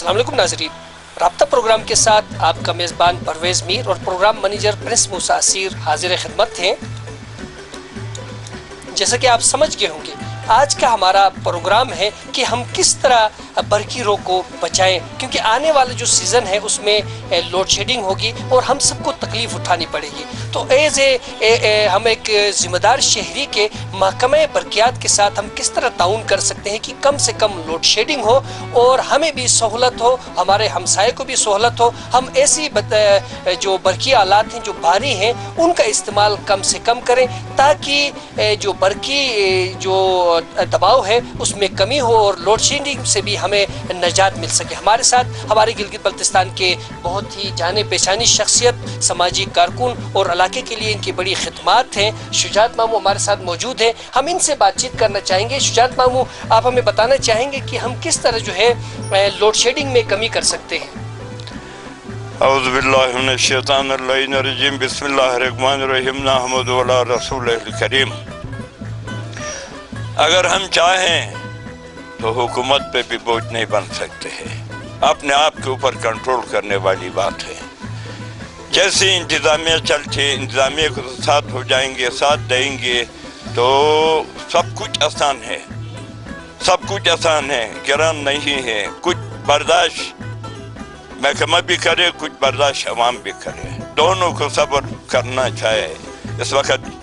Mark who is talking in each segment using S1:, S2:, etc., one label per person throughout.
S1: अस्सलाम वालेकुम नाज़रीन, राब्ता प्रोग्राम के साथ आपका मेज़बान परवेज़ मीर और प्रोग्राम मैनेजर प्रिंस मूसा असीर हाजिर खिदमत हैं। जैसा कि आप समझ गए होंगे, आज का हमारा प्रोग्राम है कि हम किस तरह बरकी रोग को बचाएं, क्योंकि आने वाला जो सीज़न है उसमें लोड शेडिंग होगी और हम सबको तकलीफ़ उठानी पड़ेगी। तो एज ए हम एक ज़िम्मेदार शहरी के महकमे बरकियात के साथ हम किस तरह ताउन कर सकते हैं कि कम से कम लोड शेडिंग हो और हमें भी सहूलत हो, हमारे हमसाये को भी सहूलत हो। हम ऐसी जो बरकी आलात हैं जो भारी हैं उनका इस्तेमाल कम से कम करें, ताकि जो बरकी जो दबाव है उसमें कमी हो और लोड शेडिंग से भी हमें नजात मिल सके। हमारे साथ हमारे गिलगित बल्तिस्तान के बहुत ही जाने पहचानी शख्सियत, समाजी कारकुन और इलाके के लिए इनकी बड़ी खिदमत हैं, शुजात मामू हमारे साथ मौजूद हैं। हम इनसे बातचीत करना चाहेंगे। शुजात मामू, आप हमें बताना चाहेंगे कि हम किस तरह जो है लोड शेडिंग में कमी कर सकते हैं?
S2: औज़ु बिल्लाहि मिनश शैतानिर रजीम, बिस्मिल्लाहिर रहमानिर रहीम, नहमदु व अला रसूलिल करीम। अगर हम चाहें तो हुकूमत पे भी बोझ नहीं बन सकते हैं, अपने आप के ऊपर कंट्रोल करने वाली बात है। जैसे इंतज़ामिया चलती, इंतज़ामिया के साथ हो जाएंगे, साथ देंगे तो सब कुछ आसान है, सब कुछ आसान है, गिरान नहीं है। कुछ बर्दाश्त महकमा भी करे, कुछ बर्दाश्त अवाम भी करे, दोनों को सब्र करना चाहिए। इस वक्त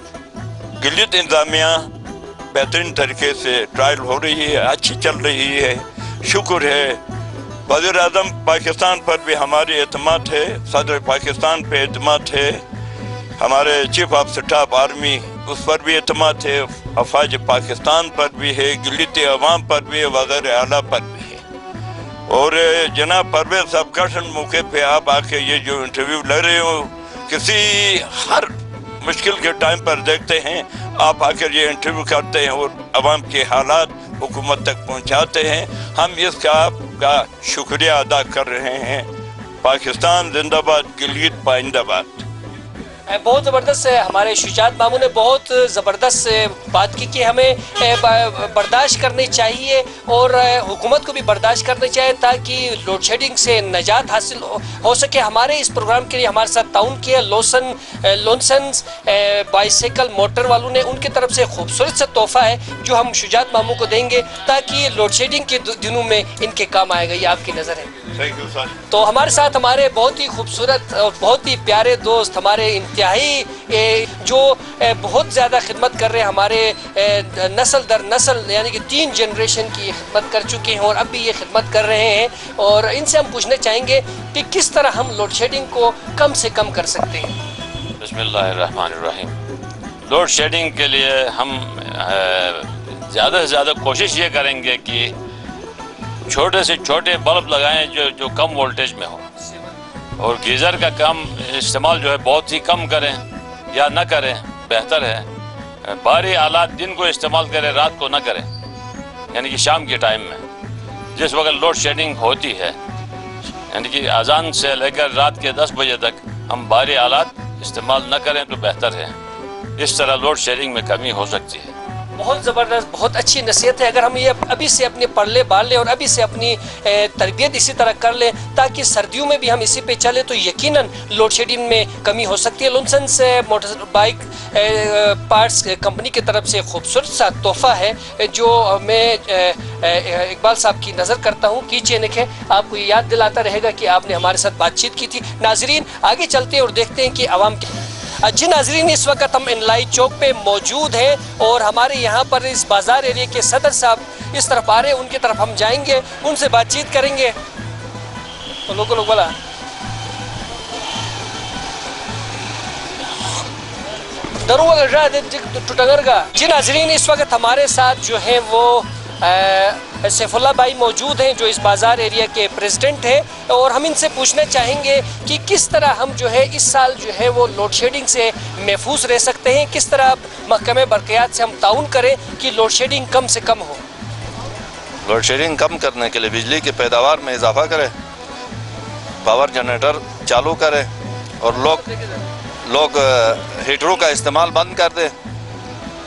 S2: गिलगित इंतज़ामिया बेहतरीन तरीके से ट्रायल हो रही है, अच्छी चल रही है, शुक्र है। वज़ीर आज़म पाकिस्तान पर भी हमारी एतमाद है, सदर पाकिस्तान पे एतमाद है, हमारे चीफ ऑफ स्टाफ आर्मी उस पर भी एतमाद है, अफवाज पाकिस्तान पर भी है, गिलगित अवाम पर भी है, वज़ीर आला पर भी है। और जनाब परवेज़ साहब कशन मौके पे आप आके ये जो इंटरव्यू ले रहे हो, किसी हर मुश्किल के टाइम पर देखते हैं आप आकर ये इंटरव्यू करते हैं और अवाम के हालात हुकूमत तक पहुंचाते हैं। हम इसका आपका शुक्रिया अदा कर रहे हैं। पाकिस्तान जिंदाबाद, गिलगित पाइंदाबाद।
S1: बहुत ज़बरदस्त है। हमारे शुजात मामू ने बहुत ज़बरदस्त बात की कि हमें बर्दाश्त करनी चाहिए और हुकूमत को भी बर्दाश्त करनी चाहिए ताकि लोड शेडिंग से निजात हासिल हो सके। हमारे इस प्रोग्राम के लिए हमारे साथ ताउन किया लोनसन्स बाइसाइकिल मोटर वालों ने, उनकी तरफ से खूबसूरत सा तोहफा है जो हम शुजात मामू को देंगे ताकि लोड शेडिंग के दिनों में इनके काम आएगा। ये आपकी नज़र है।
S2: Thank you sir.
S1: तो हमारे साथ हमारे बहुत ही खूबसूरत और बहुत ही प्यारे दोस्त, हमारे इंतहाई जो बहुत ज़्यादा खिदमत कर रहे हैं, हमारे नस्ल दर नस्ल यानी कि 3 जनरेशन की खिदमत कर चुके हैं और अब भी ये खिदमत कर रहे हैं। और इनसे हम पूछना चाहेंगे कि किस तरह हम लोड शेडिंग को कम से कम कर सकते हैं।
S3: बिस्मिल्लाहिर्रहमानिर्रहीम। लोड शेडिंग के लिए हम ज़्यादा से ज़्यादा कोशिश ये करेंगे कि छोटे से छोटे बल्ब लगाएं जो कम वोल्टेज में हो, और गीज़र का कम इस्तेमाल जो है बहुत ही कम करें या ना करें, बेहतर है। भारी आलात दिन को इस्तेमाल करें, रात को ना करें, यानी कि शाम के टाइम में जिस वक्त लोड शेडिंग होती है, यानी कि अजान से लेकर रात के 10 बजे तक हम भारी आलात इस्तेमाल ना करें तो बेहतर है। इस तरह लोड शेडिंग में कमी हो सकती है।
S1: बहुत ज़बरदस्त, बहुत अच्छी नसीहत है। अगर हम ये अभी से अपने पढ़ बाल लें और अभी से अपनी तरबियत इसी तरह कर लें ताकि सर्दियों में भी हम इसी पे चले तो यकीनन लोड शेडिंग में कमी हो सकती है। लोनसन्स मोटर बाइक पार्ट्स कंपनी की तरफ से खूबसूरत सा तोहफा है जो मैं इकबाल साहब की नज़र करता हूँ। कीजिए, देखें, आपको याद दिलाता रहेगा कि आपने हमारे साथ बातचीत की थी। नाजरीन, आगे चलते हैं और देखते हैं कि आवाम की। जी नाजरीन, इस वक्त हम इनलाई चौक पे मौजूद हैं और हमारे यहाँ पर इस बाज़ार एरिया के सदर साहब इस तरफ आ रहे हैं, उनकी तरफ हम जाएंगे, उनसे बातचीत करेंगे। तो लोग बोला टुटंगर का। जी नाजरीन, इस वक्त हमारे साथ जो है वो सैफुल्लाह भाई मौजूद हैं जो इस बाज़ार एरिया के प्रेसिडेंट हैं और हम इनसे पूछना चाहेंगे कि किस तरह हम जो है इस साल जो है वो लोड शेडिंग से महफूज रह सकते हैं, किस तरह महकमे बरक़ियात से हम ताउन करें कि लोड शेडिंग कम से कम हो।
S4: लोड शेडिंग कम करने के लिए बिजली की पैदावार में इजाफा करें, पावर जनरेटर चालू करें और लोग हीटरों का इस्तेमाल बंद कर दें।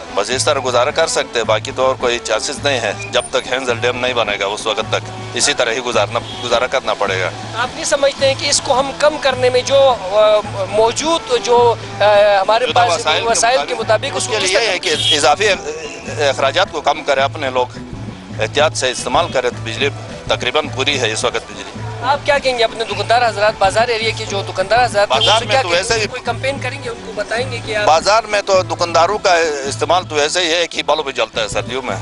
S4: बस इस तरह गुजारा कर सकते हैं, बाकी तो और कोई चांसेस नहीं है। जब तक हेंजल डैम नहीं बनेगा उस वक्त तक इसी तरह ही गुजारा करना पड़ेगा।
S1: आप नहीं समझते हैं कि इसको हम कम करने में जो मौजूद जो हमारे पास वसाइल के मुताबिक उसको
S4: उसके लिए है कि इजाफी अखराजात को कम करें, अपने लोग एहतियात से इस्तेमाल करें तो बिजली तकरीबन पूरी है इस वक्त बिजली।
S1: आप क्या कहेंगे अपने दुकानदार हजरात, बाजार एरिया के जो दुकानदार हजरात
S4: बाजार में तो वैसे ही
S1: कोई कंपेन करेंगे, उनको बताएंगे कि आप
S4: बाजार में तो दुकानदारों का इस्तेमाल तो ऐसे ही है कि बल्ब जलता है सर्दियों में,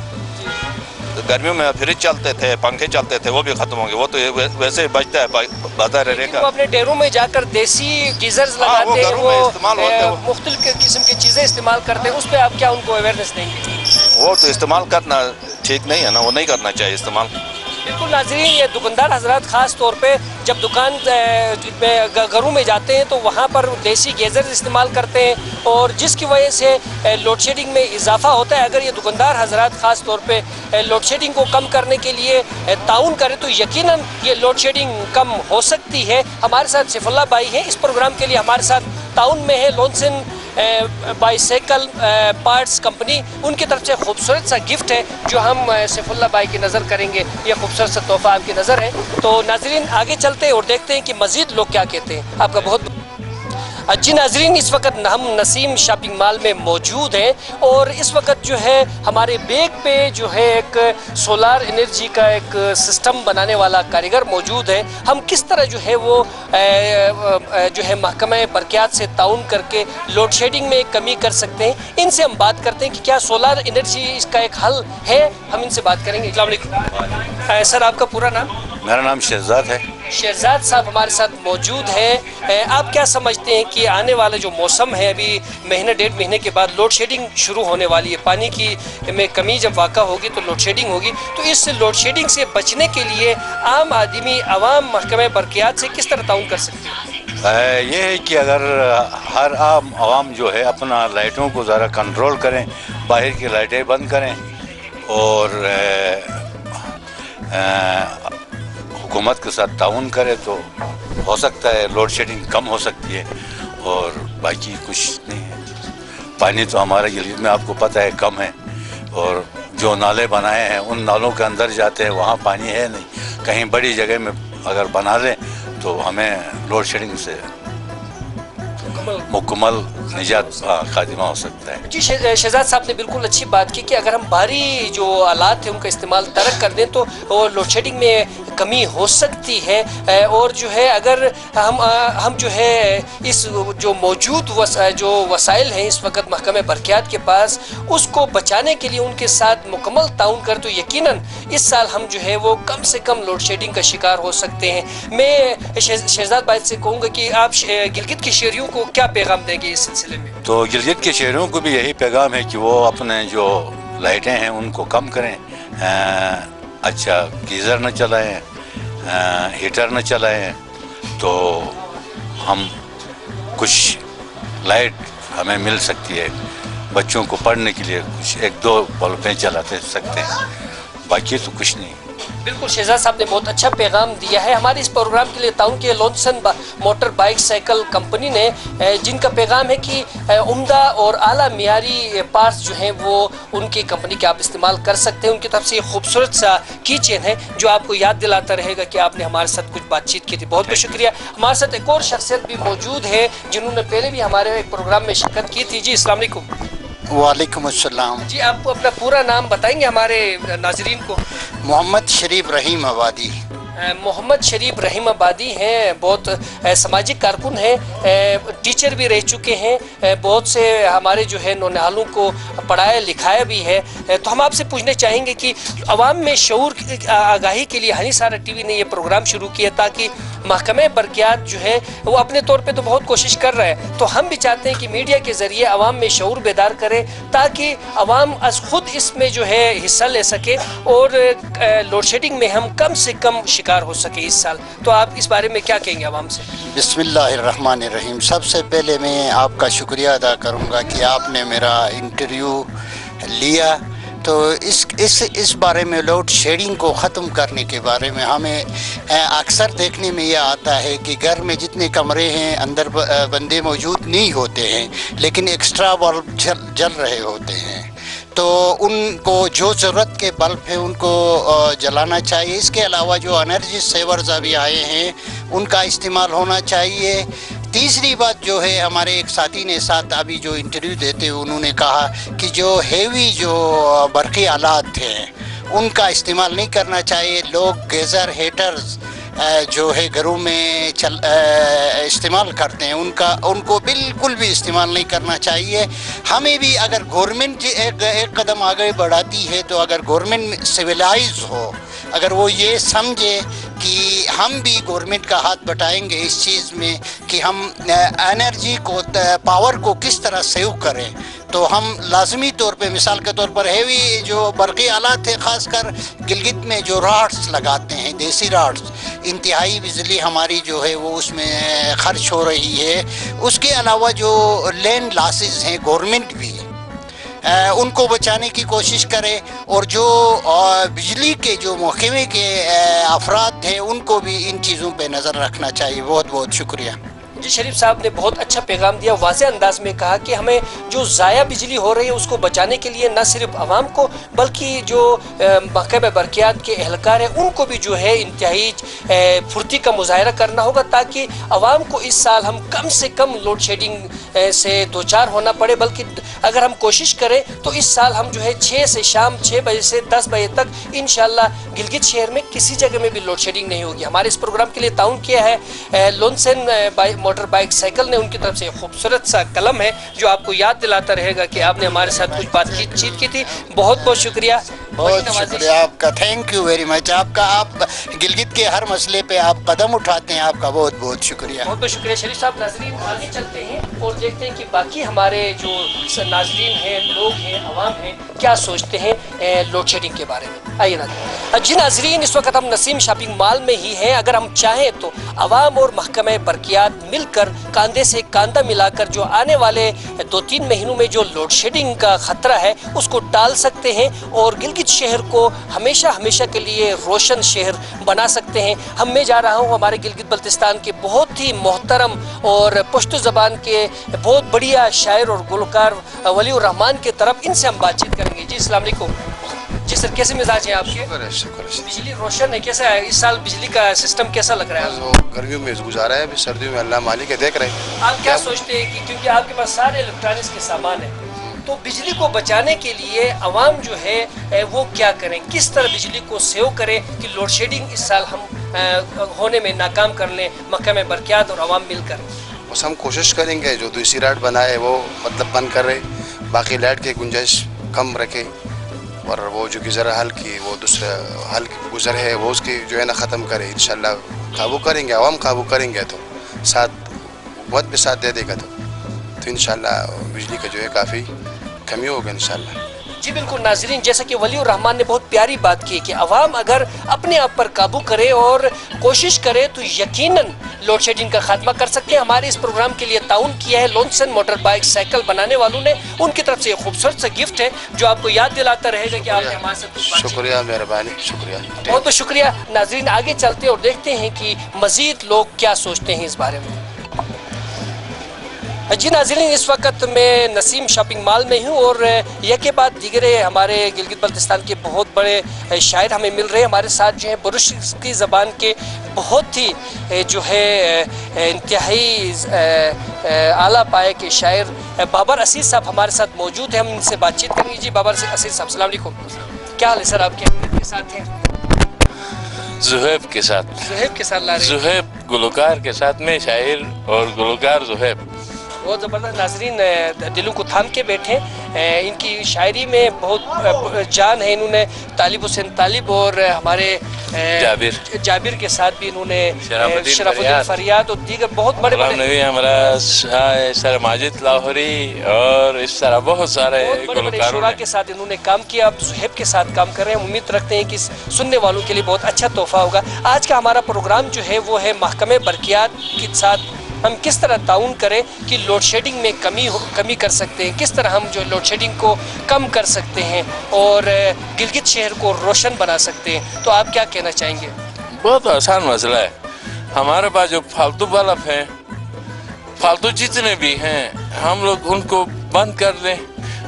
S4: गर्मियों में फ्रिज चलते थे, पंखे चलते थे, वो भी खत्म हो गए, वो तो वैसे ही बचता है बाजार एरिया का।
S1: वो अपने डेरों में जाकर देसी गीजर्स लगाते हैं, वो मुख्तलिफ किस्म की चीज़ें इस्तेमाल करते हैं, उस पर आप क्या उनको अवेयरनेस देंगे?
S4: वो तो इस्तेमाल करना ठीक नहीं है ना, वो नहीं करना चाहिए इस्तेमाल।
S1: बिल्कुल नाज़रीन, ये दुकानदार हजरात ख़ास तौर पे जब दुकान में घरों में जाते हैं तो वहाँ पर देसी गीज़र इस्तेमाल करते हैं और जिसकी वजह से लोड शेडिंग में इजाफा होता है। अगर ये दुकानदार हजरात ख़ास तौर पे लोड शेडिंग को कम करने के लिए ताउन करें तो यकीनन ये लोड शेडिंग कम हो सकती है। हमारे साथ सैफुल्लाह भाई हैं, इस प्रोग्राम के लिए हमारे साथ ताउन में है लॉन्सन बाईसाइकिल पार्ट्स कंपनी, उनकी तरफ से खूबसूरत सा गिफ्ट है जो हम सैफुल्लाह भाई की नज़र करेंगे। ये खूबसूरत सा तोहफा आपकी नज़र है। तो नाजरीन आगे चलते हैं और देखते हैं कि मज़ीद लोग क्या कहते हैं। आपका बहुत जी नाजरीन, इस वक्त हम नसीम शॉपिंग मॉल में मौजूद हैं और इस वक्त जो है हमारे बैग पे जो है एक सोलार एनर्जी का एक सिस्टम बनाने वाला कारीगर मौजूद है। हम किस तरह जो है वो जो है महकमा बरक़ियात से ताउन करके लोड शेडिंग में कमी कर सकते हैं, इनसे हम बात करते हैं कि क्या सोलार एनर्जी इसका एक हल है। हम इनसे बात करेंगे। अस्सलाम वालेकुम सर, आपका पूरा नाम?
S4: मेरा नाम शहजाद है।
S1: शहजाद साहब हमारे साथ मौजूद हैं। आप क्या समझते हैं कि आने वाला जो मौसम है, अभी महीने डेढ़ महीने के बाद लोड शेडिंग शुरू होने वाली है, पानी की में कमी जब वाक़ा होगी तो लोड शेडिंग होगी, तो इस लोड शेडिंग से बचने के लिए आम आदमी अवाम महकमे बरक़ियात से किस तरह ताउन कर सकते हैं?
S5: ये है कि अगर हर आम आवाम जो है अपना लाइटों को ज़रा कंट्रोल करें, बाहर की लाइटें बंद करें और हुकूमत के साथ ताउन करे तो हो सकता है लोड शेडिंग कम हो सकती है और बाकी कुछ नहीं है। पानी तो हमारा गिलगित में आपको पता है कम है और जो नाले बनाए हैं उन नालों के अंदर जाते हैं, वहाँ पानी है नहीं। कहीं बड़ी जगह में अगर बना लें तो हमें लोड शेडिंग से मुकम्मल निजात खातिमा हो सकता है।
S1: जी शहजाद साहब ने बिल्कुल अच्छी बात की कि अगर हम भारी जो आलात हैं उनका इस्तेमाल तर्क कर दें तो लोड शेडिंग में कमी हो सकती है और जो है अगर हम जो है इस जो मौजूद जो वसाइल हैं इस वक्त महकमे बरक़ियात के पास, उसको बचाने के लिए उनके साथ मुकम्मल ताउन कर तो यकीनन इस साल हम जो है वो कम से कम लोड शेडिंग का शिकार हो सकते हैं। मैं शहजाद भाई से कहूँगा कि आप गिलगित के शहरियों को क्या पैगाम देंगे इस सिलसिले में?
S5: तो गिलगित के शहरियों को भी यही पैगाम है कि वो अपने जो लाइटें हैं उनको कम करें, अच्छा गीज़र न चलाएं, हीटर न चलाएं, तो हम कुछ लाइट हमें मिल सकती है। बच्चों को पढ़ने के लिए कुछ एक दो बल्बें चलाते सकते हैं, बाकी तो कुछ नहीं।
S1: बिल्कुल शहजाद साहब ने बहुत अच्छा पैगाम दिया है। हमारे इस प्रोग्राम के लिए ताउन के लॉन्सन मोटर बाइक साइकिल कंपनी ने जिनका पैगाम है कि उम्दा और आला मियारी पार्ट्स जो हैं वो उनकी कंपनी के आप इस्तेमाल कर सकते हैं। उनकी तरफ से ये खूबसूरत सा की चेन है जो आपको याद दिलाता रहेगा कि आपने हमारे साथ कुछ बातचीत की थी। बहुत बहुत शुक्रिया। हमारे साथ एक और शख्सियत भी मौजूद है जिन्होंने पहले भी हमारे एक प्रोग्राम में शिरकत की थी। जी अस्सलाम वालेकुम।
S6: वालेकुम अस्सलाम।
S1: जी आपको अपना पूरा नाम बताएंगे हमारे नाजरीन को?
S6: मोहम्मद शरीफ रहीम आबादी।
S1: मोहम्मद शरीफ रहीम आबादी हैं, बहुत सामाजिक कारकुन हैं, टीचर भी रह चुके हैं, बहुत से हमारे जो है नौनिहालों को पढ़ाया लिखाया भी है। तो हम आपसे पूछना चाहेंगे कि अवाम में शऊर आगाही के लिए हनी सारा टीवी ने ये प्रोग्राम शुरू किया ताकि महकमे बरक़ियात जो है वो अपने तौर पे तो बहुत कोशिश कर रहा है, तो हम भी चाहते हैं कि मीडिया के ज़रिए अवाम में शऊर बेदार करें ताकि अवाम अज खुद इसमें जो है हिस्सा ले सके और लोड शेडिंग में हम कम से कम शिकार हो सके इस साल। तो आप इस बारे में क्या कहेंगे अवाम से?
S6: बिस्मिल्लाहिर्रहमानिर्रहीम। सबसे पहले मैं आपका शुक्रिया अदा करूँगा कि आपने मेरा इंटरव्यू लिया। तो इस बारे में लोड शेडिंग को ख़त्म करने के बारे में हमें अक्सर देखने में यह आता है कि घर में जितने कमरे हैं अंदर बंदे मौजूद नहीं होते हैं लेकिन एक्स्ट्रा बल्ब जल रहे होते हैं। तो उनको जो ज़रूरत के बल्ब है उनको जलाना चाहिए। इसके अलावा जो एनर्जी सेवर्स अभी आए हैं उनका इस्तेमाल होना चाहिए। तीसरी बात जो है, हमारे एक साथी ने साथ अभी जो इंटरव्यू देते हुए उन्होंने कहा कि जो हेवी जो बरक़ी आलात हैं उनका इस्तेमाल नहीं करना चाहिए। लोग गीज़र हीटर्स जो है घरों में इस्तेमाल करते हैं उनको बिल्कुल भी इस्तेमाल नहीं करना चाहिए। हमें भी अगर गवर्नमेंट एक कदम आगे बढ़ाती है तो अगर गवर्नमेंट सिविलाइज हो, अगर वो ये समझे कि हम भी गवर्नमेंट का हाथ बटाएंगे इस चीज़ में कि हम एनर्जी को, पावर को किस तरह सेव करें, तो हम लाजमी तौर पे मिसाल के तौर पर हेवी जो बरक़ी आलात है, ख़ासकर गिलगित में जो राड्स लगाते हैं, देसी राड्स, इंतहाई बिजली हमारी जो है वो उसमें खर्च हो रही है। उसके अलावा जो लैंड लॉसेस हैं, गवर्नमेंट भी उनको बचाने की कोशिश करे, और जो बिजली के जो महकमे के अफराद हैं उनको भी इन चीज़ों पे नज़र रखना चाहिए। बहुत बहुत शुक्रिया।
S1: जी, शरीफ साहब ने बहुत अच्छा पैगाम दिया, वाज़ेह अंदाज में कहा कि हमें जो ज़ाया बिजली हो रही है उसको बचाने के लिए न सिर्फ आवाम को बल्कि जो महकमे बरक़ियात के एहलकार हैं उनको भी जो है इंतहाई फुर्ती का मुजाहरा करना होगा, ताकि आवाम को इस साल हम कम से कम लोड शेडिंग से दो चार होना पड़े। बल्कि अगर हम कोशिश करें तो इस साल हम जो है 6 से शाम 6 बजे से 10 बजे तक इंशाल्लाह गिलगित शहर में किसी जगह में भी लोड शेडिंग नहीं होगी। हमारे इस प्रोग्राम के लिए ताउन किया है लोनसन मोटर बाइक साइकिल ने, उनकी तरफ से खूबसूरत सा कलम है जो आपको याद दिलाता रहेगा कि आपने हमारे साथ कुछ बातचीत की थी। बहुत बहुत शुक्रिया।
S6: बहुत शुक्रिया आपका, थैंक यू वेरी मच आपका। आप गिलगित के हर मसले पे आप कदम उठाते हैं, आपका बहुत बहुत शुक्रिया।
S1: बहुत बहुत शुक्रिया शरीफ साहब। नाज़रीन, आगे चलते हैं और देखते हैं कि बाकी हमारे जो नाज़रीन हैं, लोग हैं, अवाम हैं, क्या सोचते हैं लोड शेडिंग के बारे में। आइए नाज़रीन। जी नाज़रीन, इस वक्त हम नसीम शॉपिंग मॉल में ही हैं। अगर हम चाहें तो अवाम और महकमे बरक़ियात मिलकर कांधे से कांधा मिलाकर जो आने वाले 2-3 महीनों में जो लोड शेडिंग का ख़तरा है उसको टाल सकते हैं और गिलगित शहर को हमेशा हमेशा के लिए रोशन शहर बना सकते हैं। हम मैं जा रहा हूँ हमारे गिलगित बल्तिस्तान के बहुत ही मोहतरम और पश्तो ज़बान के बहुत बढ़िया शायर और गुलकार वलीउर रहमान की तरफ। इनसे हम बातचीत करेंगे। जी अस्सलाम वालेकुम। जी सर, कैसे मिजाज है आपके? बिजली रोशन है, कैसा है इस साल बिजली का सिस्टम कैसा लग रहा है?
S7: गर्मियों में गुजारा है, अभी सर्दियों में अल्लाह मालिक है, देख रहे हैं।
S1: आप क्या सोचते हैं कि क्योंकि आपके पास सारे इलेक्ट्रॉनिक्स के सामान है, तो बिजली को बचाने के लिए अवाम जो है वो क्या करें, किस तरह बिजली को सेव करें कि लोड शेडिंग इस साल हम होने में नाकाम कर लें, महकमे बरक़ियात और अवाम मिलकर?
S7: बस हम कोशिश करेंगे जो दूसरी लाइट बनाए वो मतलब बंद करे, बाकी लाइट की गुंजाइश कम रखे, और वो जो गुजर हल की वो दूसरा हल की गुजर है वो उसकी जो है ना ख़त्म करे। इंशाल्लाह काबू करेंगे, अवाम काबू करेंगे तो साथ बहुत भी साथ दे देगा तो इंशाल्लाह बिजली का जो है काफ़ी कमी होगा इंशाल्लाह।
S1: जी बिल्कुल नाज़रीन, जैसा कि वलीउर रहमान ने बहुत प्यारी बात की कि अवाम अगर अपने आप पर काबू करे और कोशिश करे तो यकीनन लोड शेडिंग का खात्मा कर सकते हैं। हमारे इस प्रोग्राम के लिए ताउन किया है लोनसन मोटर बाइक साइकिल बनाने वालों ने। उनकी तरफ से खूबसूरत सा गिफ्ट है जो आपको याद दिलाता रहेगा कि आपने हमारे साथ।
S7: शुक्रिया, मेहरबानी, शुक्रिया,
S1: बहुत बहुत शुक्रिया। नाज़रीन, आगे चलते हैं और देखते हैं कि मज़ीद लोग क्या सोचते हैं इस बारे में। जी नाज़रीन, इस वक्त मैं नसीम शॉपिंग मॉल में हूँ और यह के बाद दीगरे हमारे गिलगित बल्तिस्तान के बहुत बड़े शायर हमें मिल रहे हैं। हमारे साथ जो है बुरुश की ज़बान के बहुत ही जो है इंतहाई आला पाए के शायर बाबर असीस साहब हमारे साथ मौजूद हैं। हम इनसे बातचीत करेंगे। जी बाबर असीस साहब, अस्सलाम वालेकुम। क्या हाल है सर आपके? के साथ हैं
S3: ज़ुहैब के साथ।
S1: ज़ुहैब के साथ ला रहे हैं।
S3: ज़ुहैब गुलकार के साथ में शायर और गुलकार ज़ुहैब।
S1: बहुत ज़बरदस्त। नाज़रीन, दिलों को थाम के बैठे। इनकी शायरी में बहुत जान है। इन्होंने तालिब हुसैन तालिब और हमारे जाबिर के साथ भी इन्होंने शराफुद्दीन फरियाद और दीगर बहुत बड़े बड़े
S3: हमारा सर माजिद लाहौरी और इस तरह बहुत सारे
S1: गुलकारों के साथ इन्होंने काम किया। अब ज़ुहैब के साथ काम कर रहे हैं। उम्मीद रखते हैं कि सुनने वालों के लिए बहुत अच्छा तोहफा होगा। आज का हमारा प्रोग्राम जो है वो है महकमे बरक़ियात के साथ हम किस तरह ताउन करें कि लोड शेडिंग में कमी कर सकते हैं, किस तरह हम जो लोड शेडिंग को कम कर सकते हैं और गिलगित शहर को रोशन बना सकते हैं। तो आप क्या कहना चाहेंगे?
S3: बहुत आसान मसला है। हमारे पास जो फालतू बल्ब हैं, फालतू जितने भी हैं, हम लोग उनको बंद कर दें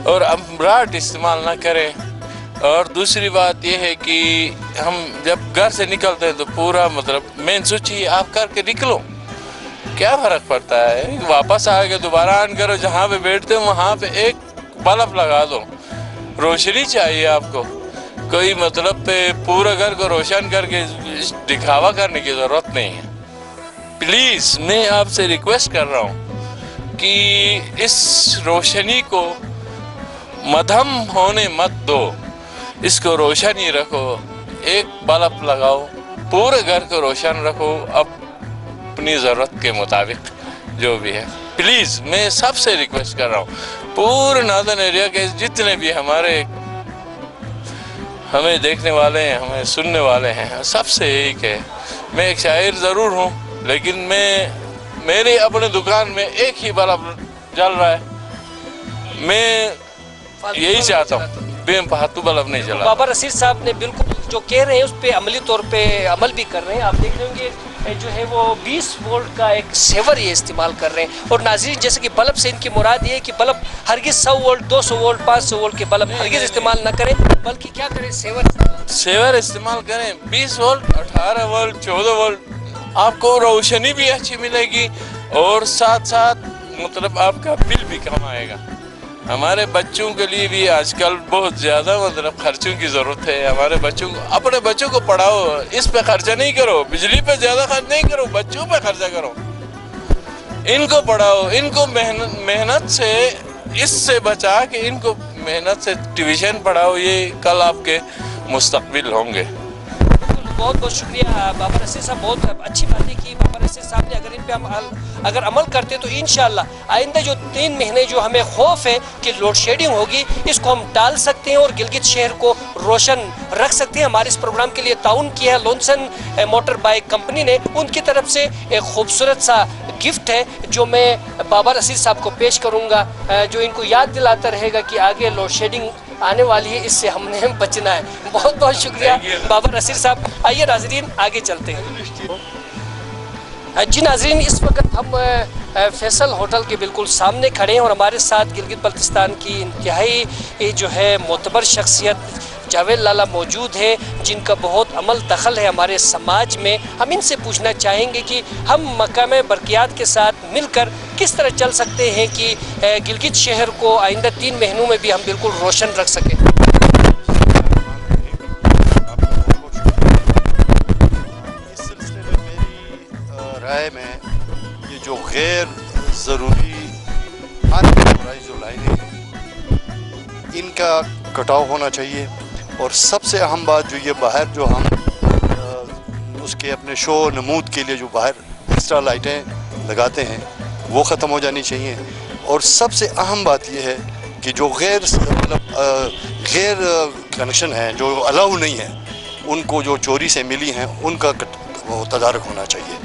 S8: اور امراٹ استعمال نہ کریں. اور دوسری بات یہ ہے کہ ہم جب گھر سے نکلتے ہیں تو پورا مطلب مین سوئچ ہی آف کر کے نکلو. کیا فرق پڑتا ہے؟ واپس آ کے دوبارہ آن کرو. جہاں پہ بیٹھتے ہو وہاں پہ ایک بلب لگا دو. روشنی چاہیے آپ کو. کوئی مطلب پہ پورا گھر کو روشن کر کے دکھاوا کرنے کی ضرورت نہیں ہے. پلیز میں آپ سے ریکویسٹ کر رہا ہوں کہ اس روشنی کو مدھم ہونے مت دو. اس کو روشن ہی رکھو. ایک بلب لگاؤ. پورے گھر کو روشن رکھو اپنی ضرورت کے مطابق جو بھی ہے. پلیز میں سب سے ریکویسٹ کر رہا ہوں. پورے ناردرن ایریا کے جتنے بھی ہمارے ہمیں دیکھنے والے ہیں, ہمیں سننے والے ہیں, سب سے یہی کہ میں ایک شاعر ضرور ہوں, لیکن میری اپنے دکان میں ایک ہی بلب جل رہا ہے. میں یہی چاہتا ہوں بے فالتو بلب نہیں جلا.
S1: بابر رشید صاحب نے بالکل جو کہہ رہے ہیں اس پہ عملی طور پہ عمل بھی کر رہے ہیں. آپ دیکھ رہے ہوں گے جو ہے وہ 20 وولٹ کا ایک سیور یہ استعمال کر رہے ہیں. اور ناظرین جیسے کہ بلب سے ان کی مراد یہ ہے کہ بلب ہرگز 100 وولٹ 200 وولٹ 500 وولٹ کے بلب ہرگز استعمال نہ کریں, بلکہ کیا کریں
S8: سیور استعمال کریں. 20 وولٹ 18 وولٹ 14 وولٹ آپ کو روشنی بھی اچھی ملے گی اور ساتھ ساتھ مطلب آپ کا بل بھی کم آئے گا. ہمارے بچوں کے لیے بھی آج کل بہت زیادہ مطلب خرچوں کی ضرورت ہے. ہمارے بچوں کو اپنے بچوں کو پڑھاؤ. اس پہ خرچہ نہیں کرو. بجلی پہ زیادہ خرچ نہیں کرو. بچوں پہ خرچہ کرو. ان کو پڑھاؤ. ان کو محنت سے اس سے بچا کے ان کو محنت سے ٹیوشن پڑھاؤ. یہ کل آپ کے مستقبل ہوں گے.
S1: بہت بہت شکریہ بابر رشید صاحب. بہت اچھی باتیں کی بابر رشید صاحب نے. اگر ان پہ ہم اگر عمل کرتے تو انشاءاللہ آئندہ جو 3 مہینے جو ہمیں خوف ہے کہ لوڈ شیڈنگ ہوگی, اس کو ہم ٹال سکتے ہیں اور گلگت شہر کو روشن رکھ سکتے ہیں. ہمارے اس پروگرام کے لیے تعاون کیا ہے لونسن موٹر بائک کمپنی نے. ان کی طرف سے ایک خوبصورت سا گفٹ ہے جو میں بابر رشید صاحب کو پیش کروں گا, جو ان کو یاد دلاتا رہے گا کہ آگے لوڈ شیڈنگ آنے والی ہے, اس سے ہم نے بچنا ہے. بہت بہت شکریہ بابر رشید صاحب. آئیے ناظرین آگے چلتے ہیں. جی ناظرین, اس وقت ہم فیصل ہوٹل کے بالکل سامنے کھڑے ہیں اور ہمارے ساتھ گلگت بلتستان کی انتہائی جو ہے معتبر شخصیت جاوید لالا موجود ہے, جن کا بہت عمل دخل ہے ہمارے سماج میں. ہم ان سے پوچھنا چاہیں گے کہ ہم مقام برقیات کے ساتھ مل کر کس طرح چل سکتے ہیں کہ گلگت شہر کو آئندہ 3 مہینوں میں بھی ہم بالکل روشن رکھ سکیں.
S9: اس سلسلے میں میری رائے میں یہ جو غیر ضروری جو لائنیں ہیں ان کا کٹاؤ ہونا چاہیے. اور سب سے اہم بات جو یہ باہر جو ہم اس کے اپنے شو نمود کے لیے جو باہر ایکسٹرا لائٹیں لگاتے ہیں وہ ختم ہو جانی چاہیے. اور سب سے اہم بات یہ ہے کہ جو غیر کنیکشن ہیں جو الاؤ نہیں ہیں ان کو جو چوری سے ملی ہیں ان کا تدارک ہونا چاہیے.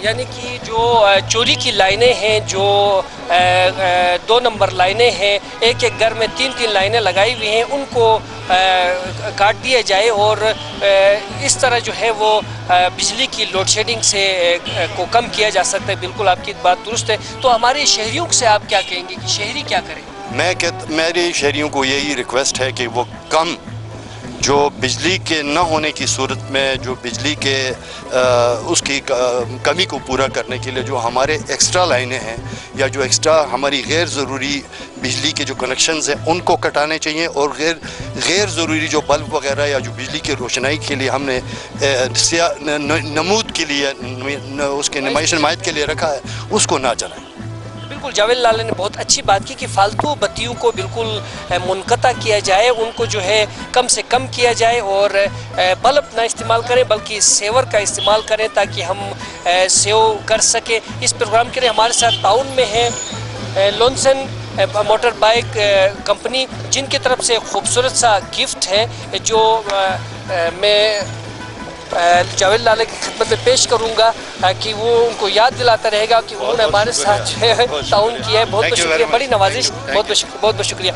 S1: یعنی کہ جو چوری کی لائنیں ہیں, جو 2 نمبر لائنیں ہیں, ایک گھر میں 3 لائنیں لگائی ہوئی ہیں, ان کو کاٹ دیا جائے اور اس طرح جو ہے وہ بجلی کی لوڈ شیڈنگ سے کو کم کیا جا سکتا ہے. بالکل آپ کی بات درست ہے. تو ہمارے شہریوں سے آپ کیا کہیں گے کہ شہری کیا کریں؟
S9: میری شہریوں کو یہی ریکویسٹ ہے کہ وہ کم جو بجلی کے نہ ہونے کی صورت میں جو بجلی کے اس کی کمی کو پورا کرنے کے لیے جو ہمارے ایکسٹرا لائنیں ہیں یا جو ایکسٹرا ہماری غیر ضروری بجلی کے جو کنیکشنز ہیں ان کو کٹانے چاہیے. اور غیر ضروری جو بلب وغیرہ یا جو بجلی کی روشنائی کے لیے ہم نے نمود کے لیے اس کے نمائش کے لیے رکھا ہے اس کو نہ جلائیں.
S1: بالکل جاوید لالا نے بہت اچھی بات کی کہ فالتو بتیوں کو بالکل منقطع کیا جائے, ان کو جو ہے کم سے کم کیا جائے اور بلب نہ استعمال کریں بلکہ سیور کا استعمال کریں تاکہ ہم سیو کر سکیں. اس پروگرام کے لیے ہمارے ساتھ تعاون میں ہے لونسن موٹر بائک کمپنی, جن کی طرف سے خوبصورت سا گفٹ ہے جو میں جاوید لالا کی خدمت میں پیش کروں گا کہ وہ ان کو یاد دلاتا رہے گا کہ انہوں نے ہمارے ساتھ جو ہے تعاون کیا ہے. بہت بہت شکریہ, بڑی نوازش. بہت بہت شکریہ.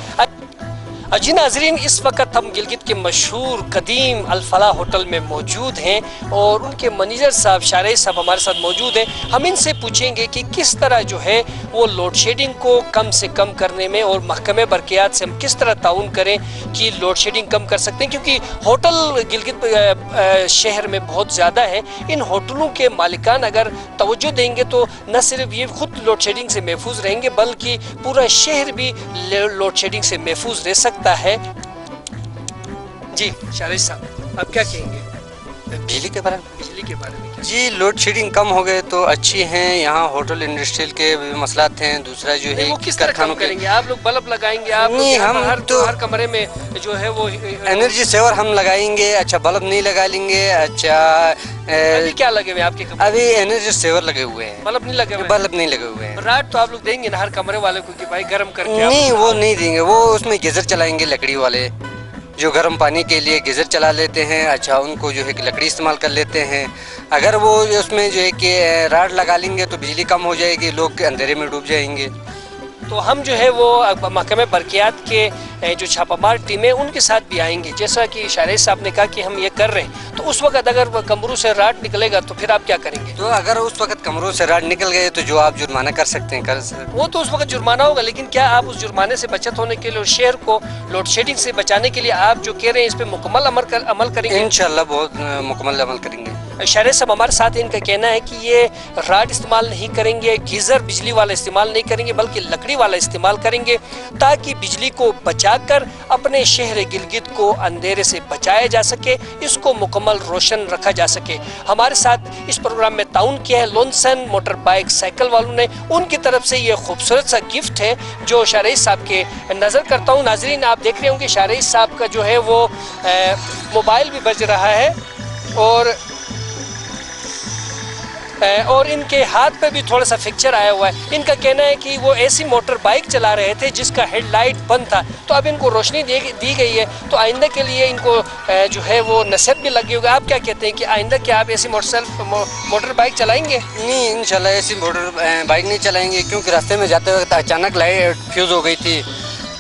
S1: जी नाजरीन, इस वक्त हम गिलगित के मशहूर कदीम अल-फलाह होटल में मौजूद हैं और उनके मैनेजर साहब शारेज साहब हमारे साथ मौजूद हैं। हम इनसे पूछेंगे कि किस तरह जो है वो लोड शेडिंग को कम से कम करने में और महकमे बरक़ियात से हम किस तरह ताउन करें कि लोड शेडिंग कम कर सकते हैं, क्योंकि होटल गिलगित शहर में बहुत ज़्यादा है। इन होटलों के मालिकान अगर तवज्जो देंगे तो न सिर्फ ये खुद लोड शेडिंग से महफूज रहेंगे बल्कि पूरा शहर भी लोड शेडिंग से महफूज रह सकता है। जी शारेज साहब, आप क्या कहेंगे
S10: बिजली के बारे में?
S1: बिजली के बारे में क्या?
S10: जी लोड शेडिंग कम हो गए तो अच्छी हैं। यहाँ होटल इंडस्ट्रियल के भी मसलात हैं। दूसरा जो है
S1: वो किस तरह कम करेंगे? आप लोग बल्ब लगाएंगे? आप
S10: नहीं, हम
S1: हर कमरे में जो है वो
S10: एनर्जी सेवर हम लगाएंगे। अच्छा बल्ब नहीं लगा लेंगे। अच्छा
S1: अभी क्या लगे हुए हैं आपके कमरे?
S10: अभी एनर्जी सेवर लगे हुए हैं।
S1: बल्ब नहीं लगे हुए?
S10: बल्ब नहीं लगे हुए हैं।
S1: रात तो आप लोग देंगे ना हर कमरे वाले को कि भाई गर्म करके?
S10: नहीं वो नहीं देंगे, वो उसमें गीजर चलाएंगे लकड़ी वाले जो गर्म पानी के लिए गीज़र चला लेते हैं। अच्छा उनको जो है कि लकड़ी इस्तेमाल कर लेते हैं। अगर वो उसमें जो है कि राड लगा लेंगे तो बिजली कम हो जाएगी, लोग अंधेरे में डूब जाएंगे।
S1: तो हम जो है वो महकमे बरक़ियात के जो छापामार टीम है उनके साथ भी आएंगे। जैसा कि शारेज साहब ने कहा कि हम ये कर रहे हैं, तो उस वक्त अगर कमरों से राड निकलेगा तो फिर आप क्या करेंगे?
S10: तो अगर उस वक्त कमरों से राड निकल गए तो जो आप जुर्माना कर सकते हैं कर सकते।
S1: वो तो उस वक्त जुर्माना होगा, लेकिन क्या आप उस जुर्माने से बचत होने के लिए और शहर को लोड शेडिंग से बचाने के लिए आप जो कह रहे हैं इस पर मुकम्मल अमल करेंगे?
S10: इंशाल्लाह बहुत मुकम्मल अमल करेंगे।
S1: शारेज साहब हमारे साथ इनका कहना है कि ये राड इस्तेमाल नहीं करेंगे, गीज़र बिजली वाला इस्तेमाल नहीं करेंगे बल्कि लकड़ी वाला इस्तेमाल करेंगे ताकि बिजली को बचाकर अपने शहर गिलगित को अंधेरे से बचाया जा सके, इसको मुकम्मल रोशन रखा जा सके। हमारे साथ इस प्रोग्राम में ताउन किया है लोनसन मोटर बाइक साइकिल वालों ने। उनकी तरफ से ये खूबसूरत सा गिफ्ट है जो शारेज साहब के नज़र करता हूँ। नाजरीन आप देख रहे होंगे शारेज साहब का जो है वो मोबाइल भी बज रहा है और इनके हाथ पे भी थोड़ा सा फ्रैक्चर आया हुआ है। इनका कहना है कि वो ऐसी मोटर बाइक चला रहे थे जिसका हेडलाइट बंद था, तो अब इनको रोशनी दी गई है, तो आइंदा के लिए इनको जो है वो नसीहत भी लगी होगी। आप क्या कहते हैं कि आइंदा क्या आप ऐसी मोटर बाइक चलाएंगे?
S10: नहीं इंशाल्लाह ऐसी मोटर बाइक नहीं चलाएंगे, क्योंकि रास्ते में जाते वक्त अचानक लाइट फ्यूज़ हो गई थी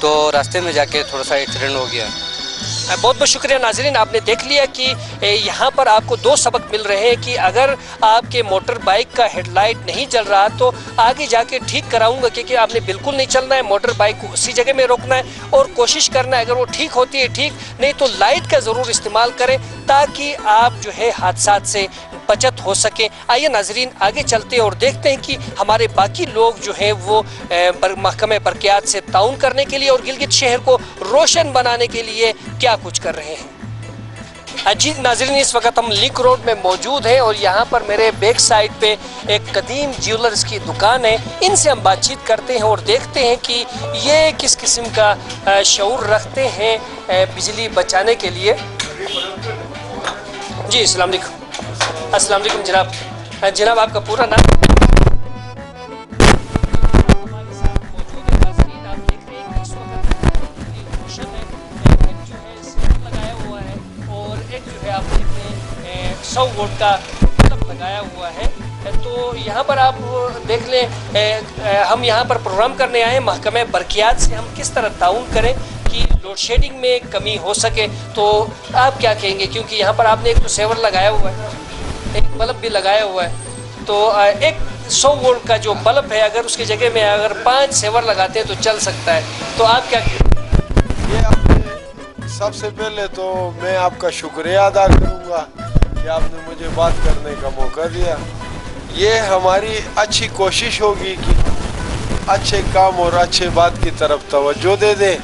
S10: तो रास्ते में जाके थोड़ा सा एक्सीडेंट हो गया।
S1: बहुत बहुत शुक्रिया नाजरीन, आपने देख लिया कि यहाँ पर आपको दो सबक मिल रहे हैं कि अगर आपके मोटर बाइक का हेडलाइट नहीं जल रहा तो आगे जाके ठीक कराऊंगा, क्योंकि आपने बिल्कुल नहीं चलना है, मोटर बाइक को उसी जगह में रोकना है और कोशिश करना है अगर वो ठीक होती है ठीक, नहीं तो लाइट का ज़रूर इस्तेमाल करें ताकि आप जो है हादसात से बचत हो सके। आइए नाजरीन आगे चलते हैं और देखते हैं कि हमारे बाकी लोग जो हैं वो महकमे बरक़ियात से ताउन करने के लिए और गिलगित शहर को रोशन बनाने के लिए क्या कुछ कर रहे हैं। जी नाजरीन, इस वक्त हम लिंक रोड में मौजूद हैं और यहाँ पर मेरे बैक साइड पे एक कदीम ज्वेलर्स की दुकान है। इनसे हम बातचीत करते हैं और देखते हैं कि ये किस किस्म का शऊर रखते हैं बिजली बचाने के लिए। जी अस्सलाम वालेकुम। अस्सलाम वालेकुम जनाब। जनाब आपका पूरा नाम? लगाया हुआ है और एक जो है आप देखते हैं 100 वोल्ट का बल्ब लगाया हुआ है। तो यहाँ पर आप देख लें हम यहाँ पर प्रोग्राम करने आए हैं महकमे बरक़ियात से हम किस तरह ताउन करें कि लोड शेडिंग में कमी हो सके। तो आप क्या कहेंगे, क्योंकि यहाँ पर आपने एक तो सेवर लगाया हुआ है, एक बल्ब भी लगाया हुआ है, तो एक 100 वोल्ट का जो बल्ब है अगर उसकी जगह में अगर 5 सेवर लगाते हैं तो चल सकता है। तो आप क्या कहेंगे?
S9: ये आपने सबसे पहले तो मैं आपका शुक्रिया अदा करूँगा कि आपने मुझे बात करने का मौका दिया। ये हमारी अच्छी कोशिश होगी कि अच्छे काम और अच्छे बात की तरफ तवज्जो दे दें,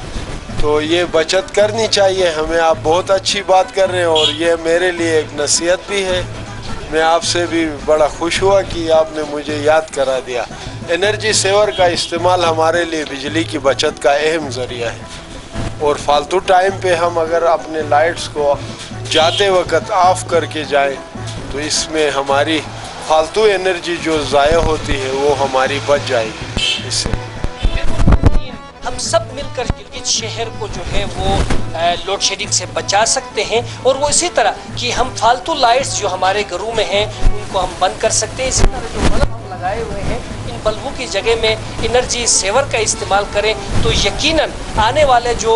S9: तो ये बचत करनी चाहिए हमें। आप बहुत अच्छी बात कर रहे हैं और ये मेरे लिए एक नसीहत भी है। मैं आपसे भी बड़ा खुश हुआ कि आपने मुझे याद करा दिया। एनर्जी सेवर का इस्तेमाल हमारे लिए बिजली की बचत का अहम ज़रिया है और फालतू टाइम पे हम अगर अपने लाइट्स को जाते वक्त ऑफ करके जाएं तो इसमें हमारी फालतू एनर्जी जो ज़ाया होती है वो हमारी बच जाएगी। इससे
S1: हम सब मिलकर गिलगित शहर को जो है वो लोड शेडिंग से बचा सकते हैं और वो इसी तरह कि हम फालतू लाइट्स जो हमारे घरों में हैं उनको हम बंद कर सकते हैं। इसी तरह जो बल्ब हम लगाए हुए हैं बल्बों की जगह में एनर्जी सेवर का इस्तेमाल करें तो यकीनन आने वाले जो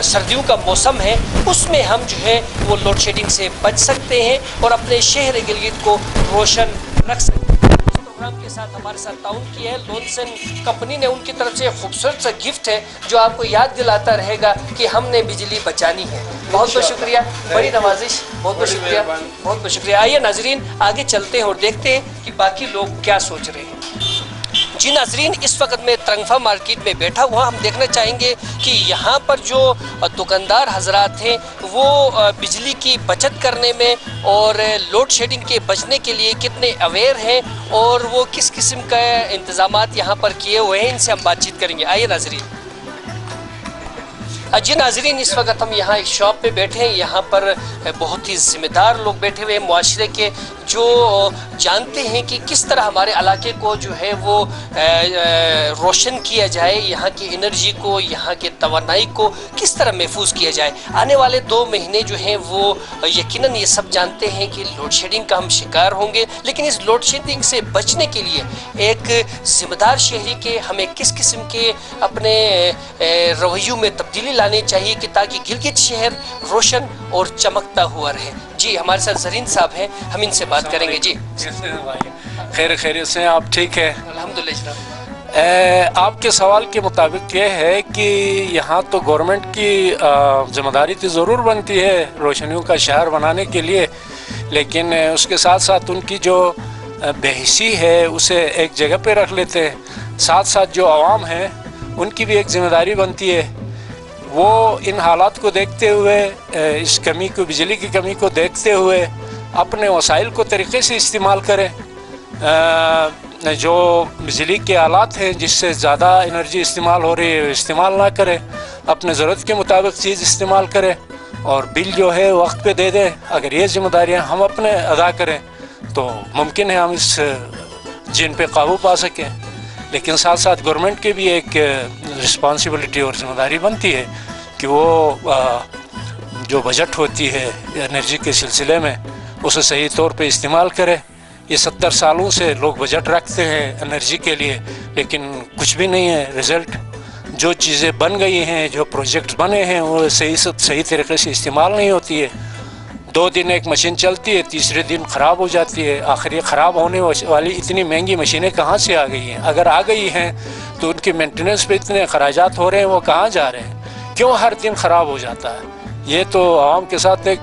S1: सर्दियों का मौसम है उसमें हम जो है वो लोड शेडिंग से बच सकते हैं और अपने शहर गिलगित को रोशन रख सकते हैं। प्रोग्राम के साथ हमारे साथ ताउन किया है लोनसन कंपनी ने, उनकी तरफ से खूबसूरत सा गिफ्ट है जो आपको याद दिलाता रहेगा कि हमने बिजली बचानी है। बहुत बहुत शुक्रिया, बड़ी नवाजिश, बहुत बहुत शुक्रिया, बहुत बहुत शुक्रिया। आइए नाजरीन आगे चलते हैं और देखते हैं कि बाकी लोग क्या सोच रहे हैं। जी नाजरीन, इस वक्त मैं तरंगफा मार्केट में बैठा हुआ, हम देखना चाहेंगे कि यहाँ पर जो दुकानदार हजरात हैं वो बिजली की बचत करने में और लोड शेडिंग के बचने के लिए कितने अवेयर हैं और वो किस किस्म का इंतज़ामात यहाँ पर किए हुए हैं, इनसे हम बातचीत करेंगे। आइए नाजरीन। जी नाजरीन, इस वक्त हम यहाँ एक शॉप पे बैठे हैं, यहाँ पर बहुत ही ज़िम्मेदार लोग बैठे हुए हैं मुआशरे के, जो जानते हैं कि किस तरह हमारे इलाके को जो है वो रोशन किया जाए, यहाँ की एनर्जी को, यहाँ के तवानाई को किस तरह महफूज किया जाए। आने वाले 2 महीने जो हैं वो यकीनन ये सब जानते हैं कि लोड शेडिंग का हम शिकार होंगे, लेकिन इस लोड शेडिंग से बचने के लिए एक ज़िम्मेदार शहरी के हमें किस किस्म के अपने रवैयों में तब्दीली लानी चाहिए कि ताकि गिलगित शहर रोशन और चमकता हुआ रहे। जी हमारे साथ जरीन साहब हैं, हम इनसे बात करेंगे। जी
S11: खैरियत से आप ठीक है?
S1: अल्हम्दुलिल्लाह जनाब।
S11: आपके सवाल के मुताबिक ये है कि यहाँ तो गवर्नमेंट की जिम्मेदारी तो ज़रूर बनती है रोशनियों का शहर बनाने के लिए, लेकिन उसके साथ साथ उनकी जो बेहिसी है उसे एक जगह पे रख लेते हैं। साथ साथ जो आवाम है उनकी भी एक जिम्मेदारी बनती है, वो इन हालात को देखते हुए, इस कमी को, बिजली की कमी को देखते हुए अपने वसाइल को तरीक़े से इस्तेमाल करें। जो बिजली के आलात हैं जिससे ज़्यादा एनर्जी इस्तेमाल हो रही है इस्तेमाल ना करें, अपने ज़रूरत के मुताबिक चीज़ इस्तेमाल करें और बिल जो है वक्त पे दे दें। अगर ये जिम्मेदारियाँ हम अपने अदा करें तो मुमकिन है हम इस जिन पे काबू पा सकें। लेकिन साथ साथ गवर्नमेंट की भी एक रिस्पॉन्सिबिलिटी और जिम्मेदारी बनती है कि वो जो बजट होती है एनर्जी के सिलसिले में उसे सही तौर पे इस्तेमाल करे। ये 70 सालों से लोग बजट रखते हैं एनर्जी के लिए, लेकिन कुछ भी नहीं है रिज़ल्ट। जो चीज़ें बन गई हैं, जो प्रोजेक्ट बने हैं, वो सही तरीके से इस्तेमाल नहीं होती है। 2 दिन एक मशीन चलती है, तीसरे दिन ख़राब हो जाती है। आखिर ये ख़राब होने वाली इतनी महंगी मशीनें कहाँ से आ गई हैं? अगर आ गई हैं तो उनकी मेंटेनेंस पे इतने खराजात हो रहे हैं, वो कहाँ जा रहे हैं? क्यों हर दिन ख़राब हो जाता है? ये तो आवाम के साथ एक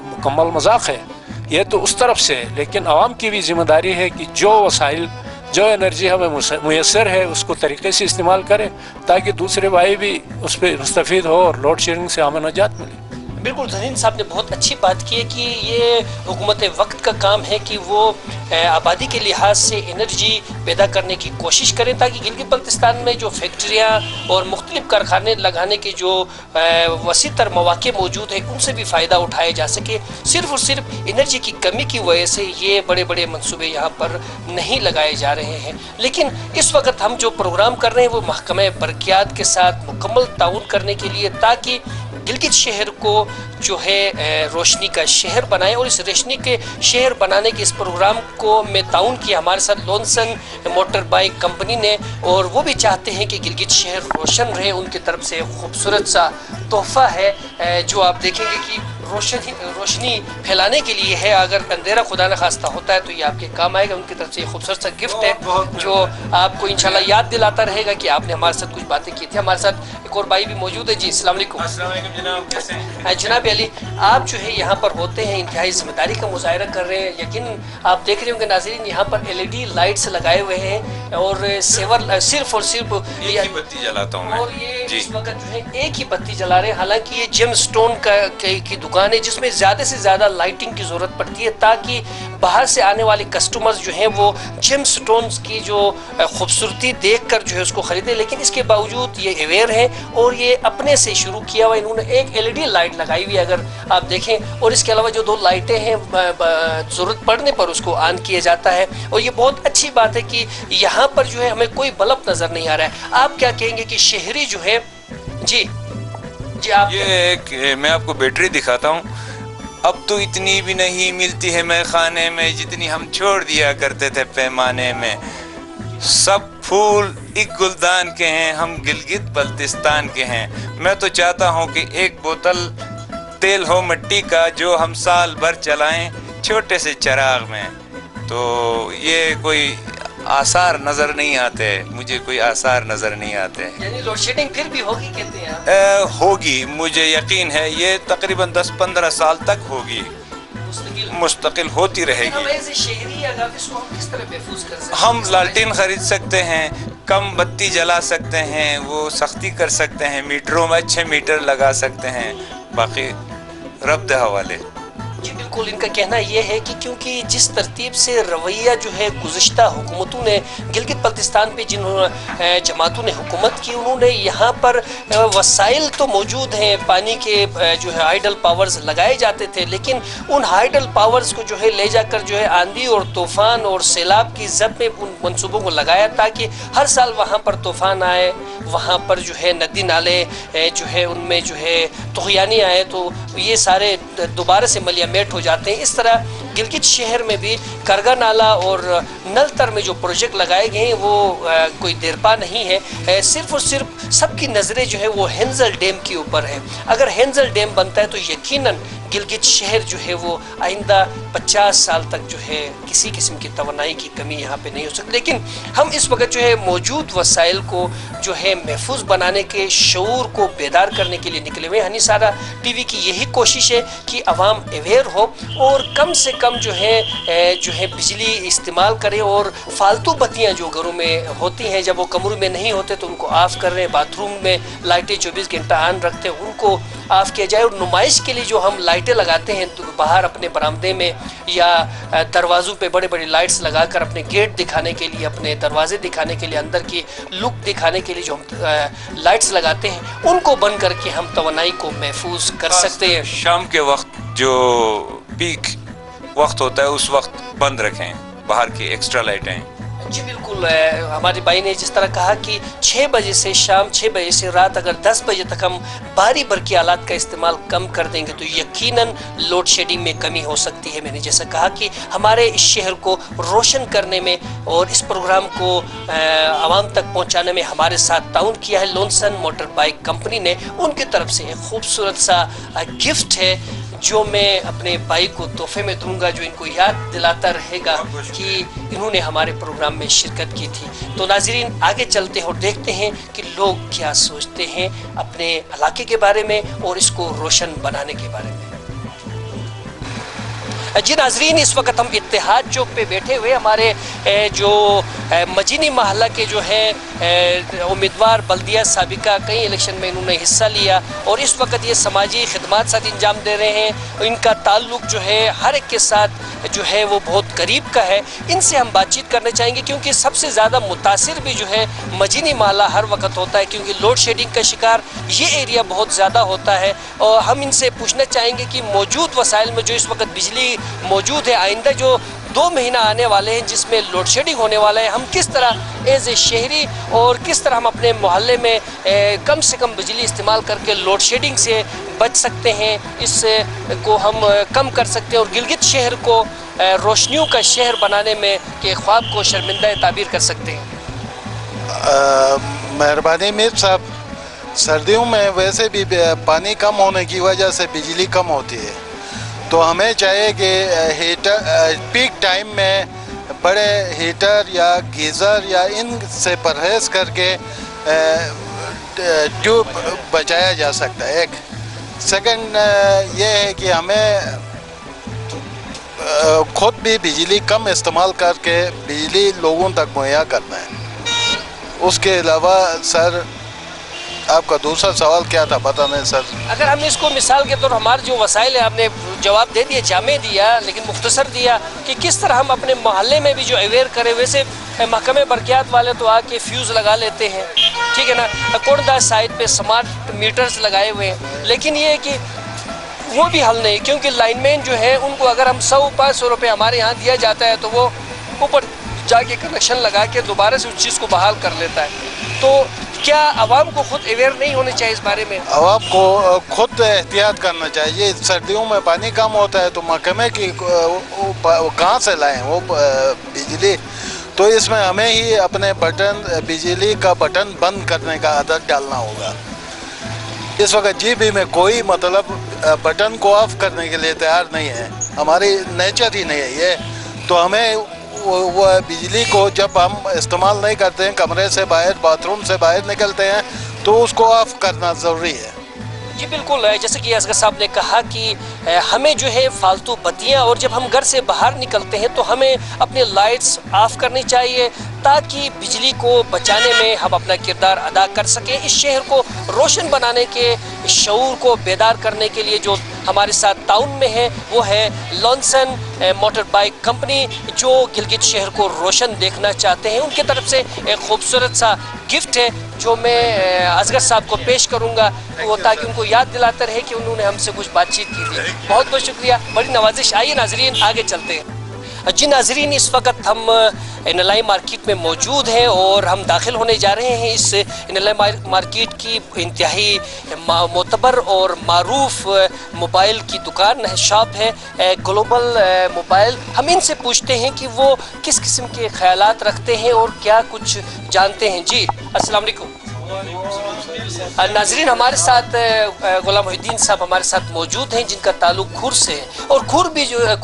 S11: मुकम्मल मजाक है। ये तो उस तरफ से है, लेकिन आवाम की भी जिम्मेदारी है कि जो वसाइल, जो एनर्जी हमें मुयसर है उसको तरीके से इस्तेमाल करें ताकि दूसरे भाई भी उस पर मुस्तफ़ीद हो और लोड शेडिंग से हमें निजात मिले।
S1: बिल्कुल, जहीन साहब ने बहुत अच्छी बात की है कि ये हुकूमत वक्त का काम है कि वो आबादी के लिहाज से एनर्जी पैदा करने की कोशिश करें ताकि गिलगित बल्तिस्तान में जो फैक्ट्रियाँ और मुख्तलिफ कारखाने लगाने के जो वसी तर मौक़े मौजूद हैं उनसे भी फ़ायदा उठाया जा सके। सिर्फ़ और सिर्फ एनर्जी की कमी की वजह से ये बड़े बड़े मनसूबे यहाँ पर नहीं लगाए जा रहे हैं। लेकिन इस वक्त हम जो प्रोग्राम कर रहे हैं वो महकमे बरक़ियात के साथ मुकम्मल ताउन करने के लिए, ताकि गिलगित शहर को जो है रोशनी का शहर बनाए। और इस रोशनी के शहर बनाने के इस प्रोग्राम को में ताउन किया हमारे साथ लोनसन मोटर बाइक कंपनी ने, और वो भी चाहते हैं कि गिलगित शहर रोशन रहे। उनकी तरफ से खूबसूरत सा तोहफ़ा है जो आप देखेंगे कि रोशनी फैलाने के लिए है। अगर अंधेरा खुदा न खास्ता होता है तो ये आपके काम आएगा। उनकी तरफ से ये खूबसूरत सा गिफ्ट है जो आपको इंशाल्लाह याद दिलाता रहेगा कि आपने हमारे साथ कुछ बातें की थी। हमारे साथ एक और भाई भी मौजूद है। जी अस्सलाम वालेकुम।
S3: जनाब, कैसे हैं?
S1: जनाब अली, आप जो है यहाँ पर होते हैं, इंतहाई जिम्मेदारी का मुजाहरा कर रहे हैं। यकीन आप देख रहे होंगे नाज़रीन, यहाँ पर LED लाइट्स लगाए हुए हैं और सेवर सिर्फ और सिर्फ
S3: एक ही बत्ती जलाता हूँ मैं।
S1: और ये इस वक्त जो है एक ही बत्ती जला रहे हैं। हालांकि ये जेम स्टोन की दुकान है जिसमें ज़्यादा से ज़्यादा लाइटिंग की ज़रूरत पड़ती है ताकि बाहर से आने वाले कस्टमर्स जो हैं वो जेम स्टोन्स की जो खूबसूरती देखकर जो है उसको ख़रीदे। लेकिन इसके बावजूद ये अवेयर है और ये अपने से शुरू किया हुआ। इन्होंने एक LED लाइट लगाई हुई है अगर आप देखें, और इसके अलावा जो 2 लाइटें हैं ज़रूरत पड़ने पर उसको ऑन किया जाता है। और ये बहुत अच्छी बात है कि यहाँ पर जो है हमें कोई बल्ब नज़र नहीं आ रहा है। आप क्या कहेंगे कि शहरी जो है? जी आप
S12: ये मैं आपको बैटरी दिखाता हूँ। अब तो इतनी भी नहीं मिलती है मैं खाने में जितनी हम छोड़ दिया करते थे पैमाने में। सब फूल एक गुलदान के हैं, हम गिलगित बल्तिस्तान के हैं। मैं तो चाहता हूँ कि एक बोतल तेल हो मिट्टी का जो हम साल भर चलाएं छोटे से चिराग में। तो ये कोई आसार नज़र नहीं आते, मुझे कोई आसार नज़र नहीं आते।
S1: यानी लोड शेडिंग फिर भी होगी कहते हैं आप?
S12: होगी, मुझे यकीन है ये तकरीबन 10-15 साल तक होगी, मुस्तकिल होती रहेगी।
S1: शहरी अगर इसको हम किस तरह महफूज कर सकते हैं?
S12: हम लालटेन खरीद सकते हैं, कम बत्ती जला सकते हैं, वो सख्ती कर सकते हैं, मीटरों में अच्छे मीटर लगा सकते हैं, बाकी रब्द हवाले।
S1: जी बिल्कुल, इनका कहना ये है कि क्योंकि जिस तरतीब से रवैया जो है गुज़िश्ता हुकूमतों ने गिलगित बल्तिस्तान पे जिन जमातों ने हुकूमत की, उन्होंने यहाँ पर वसाइल तो मौजूद हैं, पानी के जो है हाइडल पावर्स लगाए जाते थे, लेकिन उन हाइडल पावर्स को जो है ले जाकर जो है आंधी और तूफ़ान और सैलाब की जद में उन मंसूबों को लगाया ताकि हर साल वहाँ पर तूफ़ान आए, वहाँ पर जो है नदी नाले जो है उनमें जो है तुग़यानी आए तो ये सारे दोबारा से मलियामेट हो जाते हैं। इस तरह गिलगित शहर में भी करगा नाला और नलतर में जो प्रोजेक्ट लगाए गए हैं वो कोई देरपा नहीं है। सिर्फ और सिर्फ सबकी नज़रें जो है वो हेंजल डैम के ऊपर है। अगर हेंजल डैम बनता है तो यकीनन गिलगित शहर जो है वो आइंदा 50 साल तक जो है किसी किस्म की तवानाई की कमी यहाँ पे नहीं हो सकती। लेकिन हम इस वक्त जो है मौजूद वसाइल को जो है महफूज बनाने के शऊर को बेदार करने के लिए निकले हुए। हनीसारा टीवी की यही कोशिश है कि आवाम अवेयर हो और कम से कम जो है बिजली इस्तेमाल करें और फालतू बत्तियाँ जो घरों में होती हैं जब वो कमरों में नहीं होते तो उनको ऑफ़ कर रहे हैं। बाथरूम में लाइटें 24 घंटा ऑन रखते हैं, उनको ऑफ़ किया जाए। और नुमाइश के लिए जो हम लाइटें लगाते हैं तो बाहर अपने बरामदे में या दरवाज़ों पे बड़े बड़े लाइट्स लगाकर अपने गेट दिखाने के लिए, अपने दरवाजे दिखाने के लिए, अंदर की लुक दिखाने के लिए जो हम लाइट्स लगाते हैं उनको बंद करके हम तवानाई को महफूज कर सकते हैं।
S12: शाम के वक्त जो पीक वक्त होता है उस वक्त बंद रखें बाहर की एक्स्ट्रा लाइटें।
S1: जी बिल्कुल, हमारे भाई ने जिस तरह कहा कि 6 बजे से शाम 6 बजे से रात अगर 10 बजे तक हम भारी बरकी आलात का इस्तेमाल कम कर देंगे तो यकीनन लोड शेडिंग में कमी हो सकती है। मैंने जैसा कहा कि हमारे इस शहर को रोशन करने में और इस प्रोग्राम को आवाम तक पहुंचाने में हमारे साथ ताउन किया है लोनसन मोटर बाइक कंपनी ने। उनकी तरफ से एक खूबसूरत सा गिफ्ट है जो मैं अपने भाई को तोहफे में दूंगा, जो इनको याद दिलाता रहेगा कि इन्होंने हमारे प्रोग्राम में शिरकत की थी। तो नाज़रीन आगे चलते हैं और देखते हैं कि लोग क्या सोचते हैं अपने इलाके के बारे में और इसको रोशन बनाने के बारे में। जी नाज़रीन, इस वक्त हम इत्तेहाद चौक पे बैठे हुए हमारे जो मजीनी महल्ला के जो है उम्मीदवार बल्दिया साबिका कई इलेक्शन में इन्होंने हिस्सा लिया और इस वक्त ये समाजी खिदमात साथ इंजाम दे रहे हैं। इनका ताल्लुक़ जो है हर एक के साथ जो है वो बहुत करीब का है। इनसे हम बातचीत करना चाहेंगे क्योंकि सबसे ज़्यादा मुतासिर भी जो है मजीनी महल्ला हर वक्त होता है क्योंकि लोड शेडिंग का शिकार ये एरिया बहुत ज़्यादा होता है। और हम इनसे पूछना चाहेंगे कि मौजूद वसाइल में जो इस वक्त बिजली मौजूद है, आइंदा जो 2 महीना आने वाले हैं जिसमें लोड शेडिंग होने वाला है, हम किस तरह एज ए शहरी और किस तरह हम अपने मोहल्ले में कम से कम बिजली इस्तेमाल करके लोड शेडिंग से बच सकते हैं, इससे को हम कम कर सकते हैं और गिलगित शहर को रोशनियों का शहर बनाने में के ख्वाब को शर्मिंदा ताबीर कर सकते हैं।
S13: मेहरबानी मीर साहब, सर्दियों में वैसे भी पानी कम होने की वजह से बिजली कम होती है, तो हमें चाहिए कि हीटर पीक टाइम में बड़े हीटर या गीज़र या इन से परहेज़ करके ट्यूब बचाया जा सकता है। एक सेकंड ये है कि हमें खुद भी बिजली कम इस्तेमाल करके बिजली लोगों तक मुहैया करना है। उसके अलावा सर आपका दूसरा सवाल क्या था, पता नहीं सर।
S1: अगर हमने इसको मिसाल के तौर हमारे जो वसाइल है आपने जवाब दे दिया, जामे दिया लेकिन मुख्तसर दिया कि किस तरह हम अपने मोहल्ले में भी जो अवेयर करें। वैसे महकमे बरक़ियात वाले तो आके फ्यूज़ लगा लेते हैं, ठीक है ना, कोटदा साइड पे स्मार्ट मीटर्स लगाए हुए हैं, लेकिन ये है कि वो भी हल नहीं क्योंकि लाइनमैन जो है उनको अगर हम 100-500 रुपये हमारे यहाँ दिया जाता है तो वो ऊपर जाके कनेक्शन लगा के दोबारा से उस चीज़ को बहाल कर लेता है। तो क्या आवाम को खुद अवेयर नहीं होने चाहिए इस बारे में?
S13: आवाम को खुद एहतियात करना चाहिए। सर्दियों में पानी कम होता है तो महकमे की कहाँ से लाएं वो बिजली, तो इसमें हमें ही अपने बटन बिजली का बटन बंद करने का आदत डालना होगा। इस वक्त जीबी में कोई मतलब बटन को ऑफ करने के लिए तैयार नहीं है, हमारी नेचर ही नहीं है ये। तो हमें वो बिजली को जब हम इस्तेमाल नहीं करते हैं, कमरे से बाहर, बाथरूम से बाहर निकलते हैं, तो उसको ऑफ करना ज़रूरी है।
S1: जी बिल्कुल, जैसे कि असगर साहब ने कहा कि हमें जो है फालतू बत्तियां, और जब हम घर से बाहर निकलते हैं तो हमें अपने लाइट्स ऑफ करनी चाहिए ताकि बिजली को बचाने में हम अपना किरदार अदा कर सकें। इस शहर को रोशन बनाने के शऊर को बेदार करने के लिए जो हमारे साथ ताउन में है वो है लॉन्सन मोटर बाइक कंपनी, जो गिलगित शहर को रोशन देखना चाहते हैं। उनके तरफ से एक खूबसूरत सा गिफ्ट है जो मैं असगर साहब को पेश करूंगा, वो ताकि उनको याद दिलाता रहे कि उन्होंने हमसे कुछ बातचीत की थी। बहुत बहुत शुक्रिया, बड़ी नवाजिश। आइए नाजरीन आगे चलते हैं। जी नाजरीन, इस वक्त हम इनलाई मार्केट में मौजूद हैं और हम दाखिल होने जा रहे हैं इस इनलाई मार्केट की इंतहाई मोतबर और मारूफ मोबाइल की दुकान है, शॉप है ग्लोबल मोबाइल। हम इनसे पूछते हैं कि वो किस किस्म के ख्यालात रखते हैं और क्या कुछ जानते हैं। जी अस्सलाम वालेकुम नाजरीन, हमारे साथ गुलाम मोहिउद्दीन साहब हमारे साथ मौजूद हैं जिनका ताल्लुक खुर से है, और खुर भी जो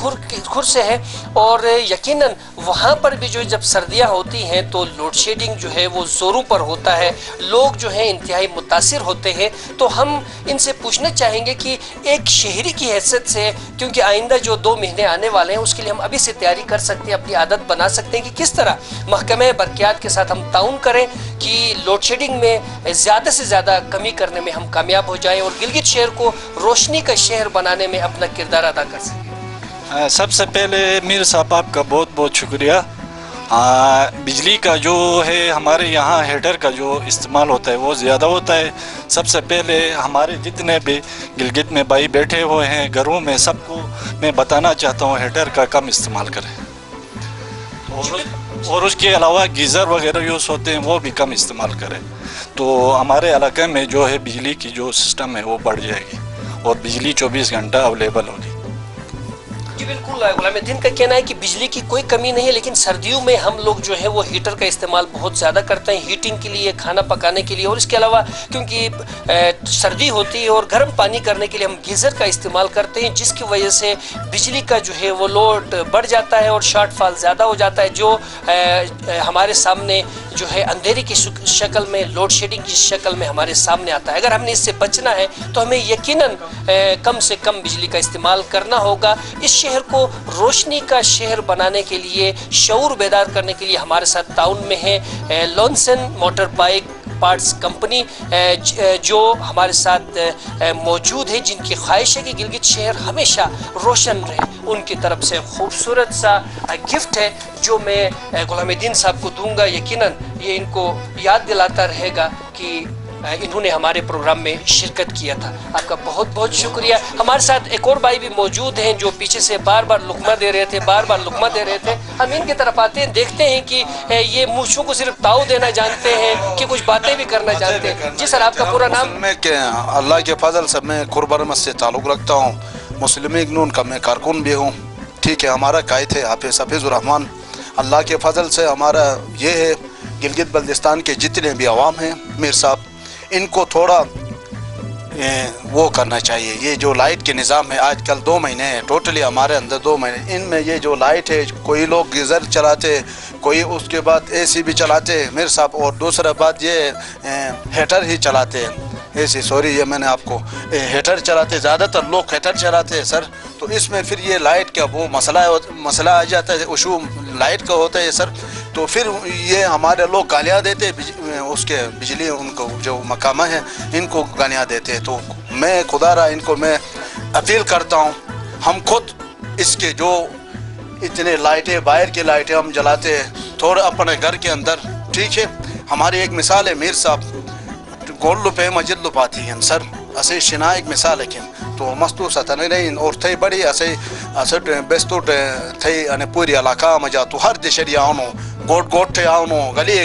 S1: खुर से है, और यकीनन वहाँ पर भी जो जब सर्दियाँ होती हैं तो लोड शेडिंग जो है वो ज़ोरों पर होता है, लोग जो हैं इंतहाई मुतासिर होते हैं। तो हम इनसे पूछना चाहेंगे कि एक शहरी की हैसियत से, क्योंकि आइंदा जो 2 महीने आने वाले हैं उसके लिए हम अभी से तैयारी कर सकते हैं, अपनी आदत बना सकते हैं कि किस तरह महकमे बरक़ियात के साथ हम ताउन करें कि लोड शेडिंग में ज़्यादा से ज़्यादा कमी करने में हम कामयाब हो जाएं और गिलगित शहर को रोशनी का शहर बनाने में अपना किरदार अदा कर सकें।
S14: सबसे पहले मीर साहब आपका बहुत बहुत शुक्रिया। बिजली का जो है हमारे यहाँ हीटर का जो इस्तेमाल होता है वो ज़्यादा होता है। सबसे पहले हमारे जितने भी गिलगित में भाई बैठे हुए हैं घरों में, सबको मैं बताना चाहता हूँ हीटर का कम इस्तेमाल करें, और उसके अलावा गीज़र वगैरह यूज़ होते हैं वो भी कम इस्तेमाल करें। तो हमारे इलाके में जो है बिजली की जो सिस्टम है वो बढ़ जाएगी और बिजली 24 घंटा अवेलेबल होगी।
S1: जी बिल्कुल, गुलामुद्दीन का कहना है कि बिजली की कोई कमी नहीं है, लेकिन सर्दियों में हम लोग जो है वो हीटर का इस्तेमाल बहुत ज़्यादा करते हैं, हीटिंग के लिए, खाना पकाने के लिए, और इसके अलावा क्योंकि सर्दी होती है और गर्म पानी करने के लिए हम गीज़र का इस्तेमाल करते हैं, जिसकी वजह से बिजली का जो है वो लोड बढ़ जाता है और शॉर्ट फॉल ज़्यादा हो जाता है, जो हमारे सामने जो है अंधेरे की शक्ल में, लोड शेडिंग की शक्ल में हमारे सामने आता है। अगर हमने इससे बचना है तो हमें यकीनन कम से कम बिजली का इस्तेमाल करना होगा। इस शहर को रोशनी का शहर बनाने के लिए, शऊर बेदार करने के लिए हमारे साथ ताउन में है लॉन्सन मोटर बाइक पार्ट्स कंपनी, जो हमारे साथ मौजूद है, जिनकी ख्वाहिश है कि गिलगित शहर हमेशा रोशन रहे। उनकी तरफ से खूबसूरत सा गिफ्ट है जो मैं गुलामुद्दीन साहब को दूंगा। यकीनन ये इनको याद दिलाता रहेगा कि इन्होंने हमारे प्रोग्राम में शिरकत किया था। आपका बहुत बहुत शुक्रिया। हमारे साथ एक और भाई भी मौजूद हैं जो पीछे से बार बार लुकमा दे रहे थे, हम इनकी तरफ आते हैं, देखते हैं कि ये मूछों को सिर्फ ताऊ देना जानते हैं कि कुछ बातें भी करना जानते हैं। जी सर, आपका पूरा नाम?
S7: मैं अल्लाह के फजल से मैं खुरबरमत से ताल्लुक़ रखता हूँ, मुस्लिम इग्नून का मैं कारकुन भी हूँ। ठीक है, हमारा कायद है हाफिज़ हफीज़ुर्रहमान। अल्लाह के फजल से हमारा ये है, गिलगित बल्तिस्तान के जितने भी अवाम हैं मीर साहब, इनको थोड़ा वो करना चाहिए। ये जो लाइट के निज़ाम है आजकल 2 महीने हैं टोटली हमारे अंदर, 2 महीने इनमें ये जो लाइट है, कोई लोग गीज़र चलाते, कोई उसके बाद AC भी चलाते मेरे साहब, और दूसरा बात ये हीटर ही चलाते हैं। AC सॉरी, ये मैंने आपको हीटर चलाते, ज़्यादातर लोग हीटर चलाते हैं सर। तो इसमें फिर ये लाइट का वो मसला आ जाता है, इशू लाइट का होता है सर। तो फिर ये हमारे लोग गालियाँ देते हैं, उसके बिजली उनको जो मकामा है इनको गालियाँ देते हैं। तो मैं खुदारा इनको मैं अपील करता हूँ, हम खुद इसके जो इतने लाइटें, बाहर की लाइटें हम जलाते हैं थोड़ा अपने घर के अंदर, ठीक है। हमारी एक मिसाल है मीर साहब, गोल लुपे मजिद लुपाती हैं सर, असे शिना एक मिसाल है कि तो मस्तू सतने नहीं और थे बड़ी असे बेस्तुट थे अने पूरी इलाका में जा तो हर दिशरी आओ गोट थे आओ गली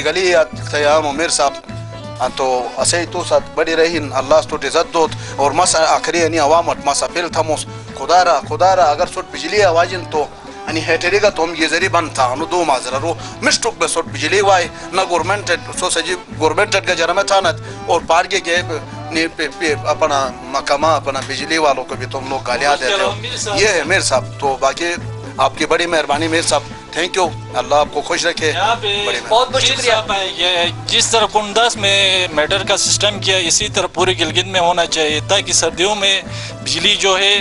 S7: थे आओ मीर साहब। तो असे तो साथ बड़ी रही अल्लाह तो इज्जत दो और मस आखिरी यानी अवामत मस अपील थमोस खुदारा अगर सुट बिजली आवाजिन तो अनि हेटेरिगा तोम ये जरी बन था अनु दो माजरा रो मिस्टुक बेसोट बिजली वाई ना गवर्नमेंट सो सजी गवर्नमेंट का जरा में था ना और पार के ने पे अपना मकामा अपना बिजली वालों को भी तुम लोग गालियां देते हो। ये है मेरे साहब, तो बाकी आपकी बड़ी मेहरबानी मेरे साहब, थैंक यू, अल्लाह आपको खुश रखे।
S1: बहुत बहुत शुक्रिया।
S14: ये जिस तरह कुंडास में मेटर का सिस्टम किया इसी तरह पूरे गिलगित में होना चाहिए, ताकि सर्दियों में बिजली जो है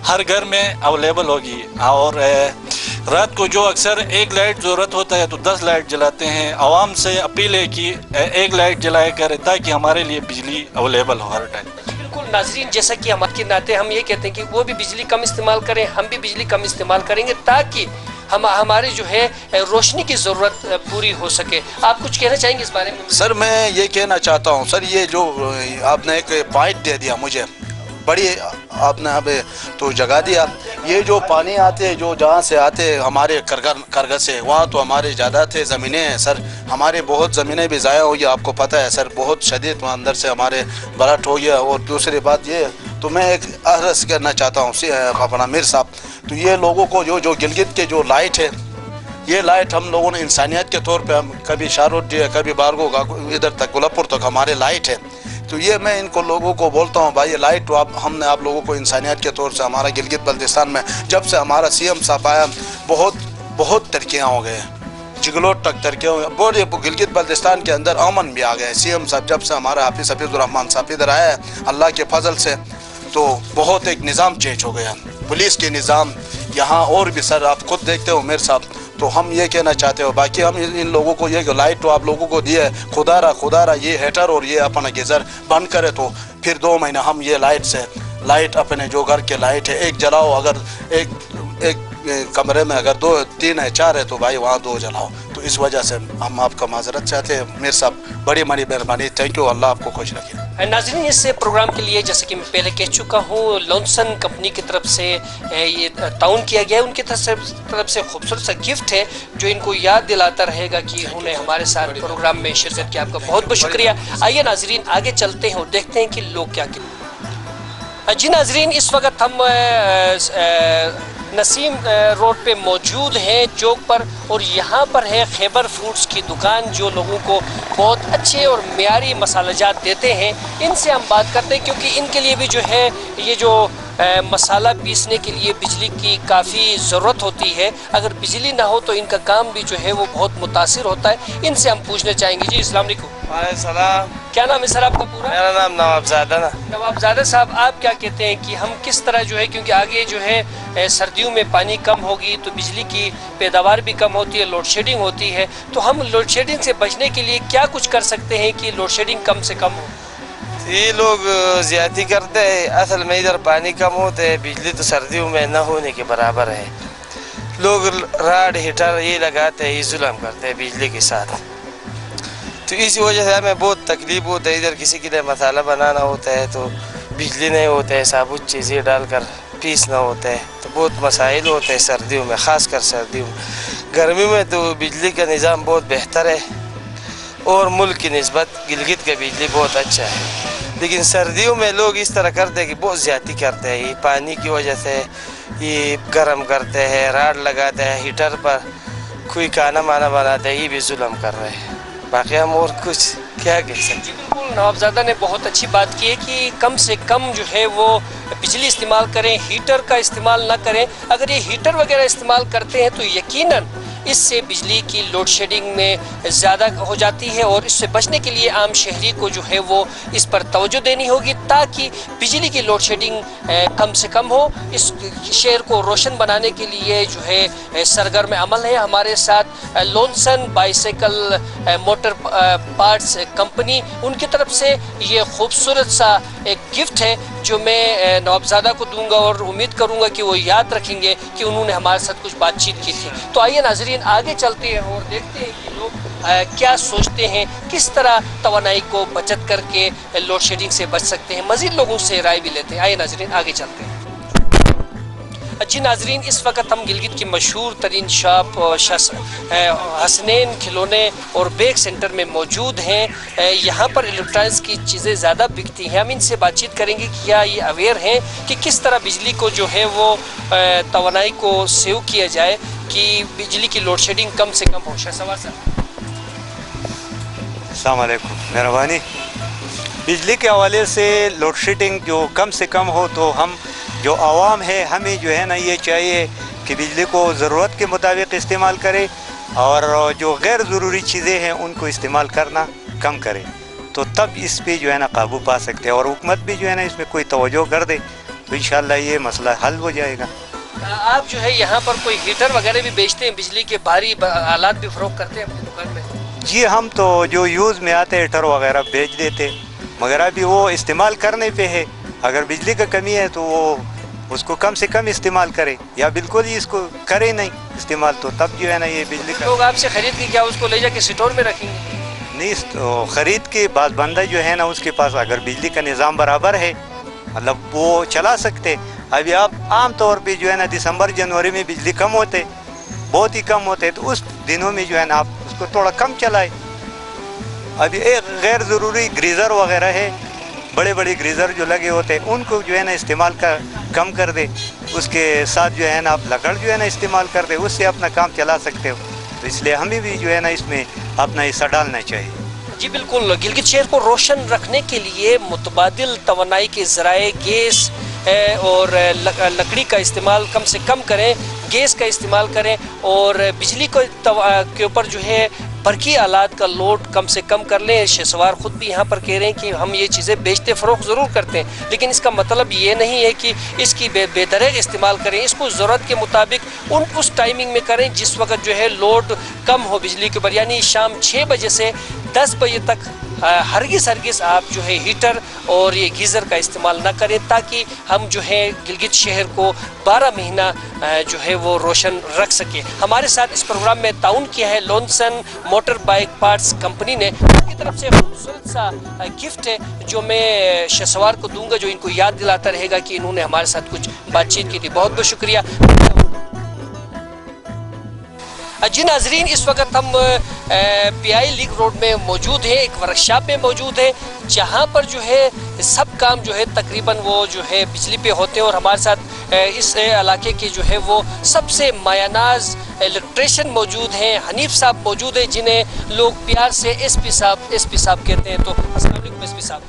S14: हर घर में अवेलेबल होगी। और रात को जो अक्सर एक लाइट ज़रूरत होता है तो 10 लाइट जलाते हैं। आवाम से अपील है कि एक लाइट जलाया करें ताकि हमारे लिए बिजली अवेलेबल हो हर टाइम।
S1: बिल्कुल नाज़रीन, जैसा कि हम के नाते हम ये कहते हैं कि वो भी बिजली कम इस्तेमाल करें, हम भी बिजली कम इस्तेमाल करेंगे ताकि हमारे जो है रोशनी की ज़रूरत पूरी हो सके। आप कुछ कहना चाहेंगे इस बारे में?
S7: सर मैं ये कहना चाहता हूँ सर, ये जो आपने एक पॉइंट दे दिया मुझे, बड़ी आपने अब तो जगा दिया। ये जो पानी आते हैं जो जहाँ से आते हैं हमारे करगर से, वहाँ तो हमारे ज़्यादा थे ज़मीनें हैं सर, हमारे बहुत ज़मीनें भी ज़ाया हो गई, आपको पता है सर, बहुत शदीद अंदर से हमारे बलट हो गया। और दूसरी बात ये, तो मैं एक अर्ज़ करना चाहता हूँ अपना मीर साहब, तो ये लोगों को जो गिलगित के जो लाइट है, ये लाइट हम लोगों ने इंसानियत के तौर पे हम कभी शाहरुद्दी कभी बारगो इधर तक गुलापुर तक हमारे लाइट है, तो ये मैं इनको लोगों को बोलता हूँ भाई ये लाइट तो हमने आप लोगों को इंसानियत के तौर से हमारा गिलगित बल्तिस्तान में जब से हमारा CM साहब आया बहुत तरक्कियाँ हो गए, जिगलोट तक तरक्कियाँ हो गए, बहुत गिलगित बल्तिस्तान के अंदर अमन भी आ गया। CM साहब जब से हमारा हाफिज़ हफीज़ुर्रहमान साहब इधर आया है अल्लाह के फजल से, तो बहुत एक निज़ाम चेंज हो गया, पुलिस के निज़ाम यहाँ और भी सर आप खुद देखते हो मेरे साहब। तो हम ये कहना चाहते हो, बाकी हम इन लोगों को ये लाइट तो आप लोगों को दिए, खुदारा ये हेटर और ये अपना गीज़र बंद करे तो फिर 2 महीना हम ये लाइट अपने जो घर के लाइट है एक जलाओ, अगर एक कमरे में अगर 2 3 है 4 है तो भाई वहाँ 2 जलाओ। तो इस वजह से हम आपका माजरत चाहते हैं मेरे साहब, बड़ी मेहरबानी, थैंक यू, अल्लाह आपको खुश रखे।
S1: नाज़रीन, इस प्रोग्राम के लिए जैसे कि मैं पहले कह चुका हूँ, लॉन्सन कंपनी की तरफ से ये ताउन किया गया है, उनकी तरफ से खूबसूरत सा गिफ्ट है जो इनको याद दिलाता रहेगा कि उन्होंने हमारे साथ प्रोग्राम में शिरकत की। आपका बहुत बहुत शुक्रिया। आइए नाज़रीन आगे चलते हैं और देखते हैं कि लोग क्या कहते हैं। जी नाज़रीन, इस वक्त हम नसीम रोड पे मौजूद हैं चौक पर, और यहाँ पर है खैबर फूड्स की दुकान जो लोगों को बहुत अच्छे और मियारी मसालाजात देते हैं। इनसे हम बात करते हैं क्योंकि इनके लिए भी जो है ये जो मसाला पीसने के लिए बिजली की काफ़ी ज़रूरत होती है, अगर बिजली ना हो तो इनका काम भी जो है वो बहुत मुतासिर होता है। इनसे हम पूछना चाहेंगे। जी अस्सलाम वालेकुम।
S15: सलाम।
S1: क्या नाम है सर आपका पूरा?
S15: मेरा नाम नवाबजादा।
S1: नवाबजादा साहब, आप क्या कहते हैं कि हम किस तरह जो है, क्योंकि आगे जो है सर्दियों में पानी कम होगी तो बिजली की पैदावार भी कम होती है, लोड शेडिंग होती है, तो हम लोड शेडिंग से बचने के लिए क्या कुछ कर सकते हैं कि लोड शेडिंग कम से कम हो?
S15: ये लोग ज्यादती करते हैं, असल में इधर पानी कम होते है, बिजली तो सर्दियों में न होने के बराबर है। लोग राड हीटर ये लगाते हैं, ये जुल्म करते हैं बिजली के साथ, तो इसी वजह से हमें बहुत तकलीफ होता है। इधर किसी के लिए मसाला बनाना होता है तो बिजली नहीं होता है, साबुत चीज़ें डालकर पीसना होता है, तो बहुत मसाइल होते हैं सर्दियों में, ख़ासकर सर्दियों में। गर्मियों में तो बिजली का निज़ाम बहुत बेहतर है और मुल्क की निस्बत गिलगित का बिजली बहुत अच्छा है, लेकिन सर्दियों में लोग इस तरह करते हैं कि बहुत ज़्यादती करते हैं। ये पानी की वजह से ये गर्म करते हैं, राड लगाते हैं हीटर पर, कोई खाना माना बनाते हैं, ये भी जुल्म कर रहे हैं। बाकी हम और कुछ क्या कह सकते।
S1: बिल्कुल, नवाबजादा ने बहुत अच्छी बात की है कि कम से कम जो है वो बिजली इस्तेमाल करें, हीटर का इस्तेमाल ना करें। अगर ये हीटर वगैरह इस्तेमाल करते हैं तो यकीनन इससे बिजली की लोड शेडिंग में ज़्यादा हो जाती है, और इससे बचने के लिए आम शहरी को जो है वो इस पर तवज्जो देनी होगी ताकि बिजली की लोड शेडिंग कम से कम हो। इस शहर को रोशन बनाने के लिए जो है सरगर्म अमल है। हमारे साथ लॉन्सन बाइसाइकिल मोटर पार्ट्स कंपनी, उनकी तरफ से ये खूबसूरत सा एक गिफ्ट है जो मैं नवाबजादा को दूंगा, और उम्मीद करूंगा कि वो याद रखेंगे कि उन्होंने हमारे साथ कुछ बातचीत की थी। तो आइए नाज़रीन आगे चलते हैं और देखते हैं कि लोग क्या सोचते हैं, किस तरह तवानाई को बचत करके लोड शेडिंग से बच सकते हैं। मज़ीद लोगों से राय भी लेते हैं। आइए नाज़रीन आगे चलते हैं। जी नाजरीन, इस वक्त हम गिलगित की मशहूर तरीन शॉप हसनैन खिलौने और बेक सेंटर में मौजूद हैं। यहाँ पर इलेक्ट्रॉनिक्स की चीज़ें ज़्यादा बिकती हैं। हम इनसे बातचीत करेंगे कि क्या ये अवेयर हैं कि किस तरह बिजली को जो है वो तवानाई को सेव किया जाए कि बिजली की लोड शेडिंग कम से कम हो। शहसवार साहब,
S16: अस्सलाम वालेकुम, मेहरबानी। बिजली के हवाले से लोड शेडिंग जो कम से कम हो तो हम जो आवाम है हमें जो है ना ये चाहिए कि बिजली को ज़रूरत के मुताबिक इस्तेमाल करें और जो गैर ज़रूरी चीज़ें हैं उनको इस्तेमाल करना कम करें, तो तब इस पे जो है ना काबू पा सकते हैं। और हुकूमत भी जो है ना इसमें कोई तवज्जो कर दे तो इंशाअल्लाह ये मसला हल हो जाएगा।
S1: आप जो है यहाँ पर कोई हीटर वगैरह भी बेचते हैं, बिजली के भारी आलात भी फरोख्त करते हैं अपनी दुकान में?
S16: जी, हम तो जो यूज़ में आते हीटर वगैरह बेच देते, मगर अभी वो इस्तेमाल करने पे है। अगर बिजली का कमी है तो वो उसको कम से कम इस्तेमाल करे या बिल्कुल ही इसको करे नहीं इस्तेमाल, तो तब जो है ना ये बिजली का
S1: लोग आपसे खरीद के क्या उसको ले जाके स्टोर में रखेंगे?
S16: नहीं, तो ख़रीद के बाद बंदा जो है ना उसके पास अगर बिजली का निज़ाम बराबर है मतलब वो चला सकते। अभी आप आम तौर पे जो है ना दिसंबर जनवरी में बिजली कम होते, बहुत ही कम होते, तो उस दिनों में जो है ना आप उसको थोड़ा कम चलाए। अभी एक गैर ज़रूरी ग्रीज़र वगैरह है, बड़े बड़े ग्रीज़र जो लगे होते हैं उनको जो है ना इस्तेमाल का कम कर दे, उसके साथ जो है ना आप लकड़ जो है ना इस्तेमाल कर दे, उससे अपना काम चला सकते हो। तो इसलिए हमें भी जो है ना इसमें अपना हिस्सा डालना चाहिए।
S1: जी बिल्कुल, गिलगित शहर को रोशन रखने के लिए मुतबादिल तवानाई के ज़राए गैस और लकड़ी का इस्तेमाल कम से कम करें, गैस का इस्तेमाल करें और बिजली के ऊपर जो है बरकी आलात का लोड कम से कम कर लें। शहसवार ख़ुद भी यहाँ पर कह रहे हैं कि हम ये चीज़ें बेचते फ़रोख्त ज़रूर करते हैं, लेकिन इसका मतलब ये नहीं है कि इसकी बेदरेग इस्तेमाल करें। इसको ज़रूरत के मुताबिक उस टाइमिंग में करें जिस वक्त जो है लोड कम हो बिजली के ऊपर, यानी शाम 6 बजे से 10 बजे तक हरगिज़ आप जो है हीटर और ये गीज़र का इस्तेमाल ना करें, ताकि हम जो है गिलगित शहर को 12 महीना जो है वो रोशन रख सके। हमारे साथ इस प्रोग्राम में ताउन किया है लॉन्सन मोटर बाइक पार्ट्स कंपनी ने, उनकी तरफ से खूबसूरत सा गिफ्ट है जो मैं शहसवार को दूंगा, जो इनको याद दिलाता रहेगा कि इन्होंने हमारे साथ कुछ बातचीत की थी। बहुत बहुत शुक्रिया। जी नाजरीन, इस वक्त हम PI लीग रोड में मौजूद है, एक वर्कशॉप में मौजूद है जहाँ पर जो है सब काम जो है तकरीबन वो जो है बिजली पे होते हैं। और हमारे साथ इस इलाके के जो है वो सबसे मायानाज इलेक्ट्रिशियन मौजूद हैं, हनीफ साहब मौजूद हैं, जिन्हें लोग प्यार से SP साहब कहते हैं। तो अस्सलाम वालेकुम SP साहब,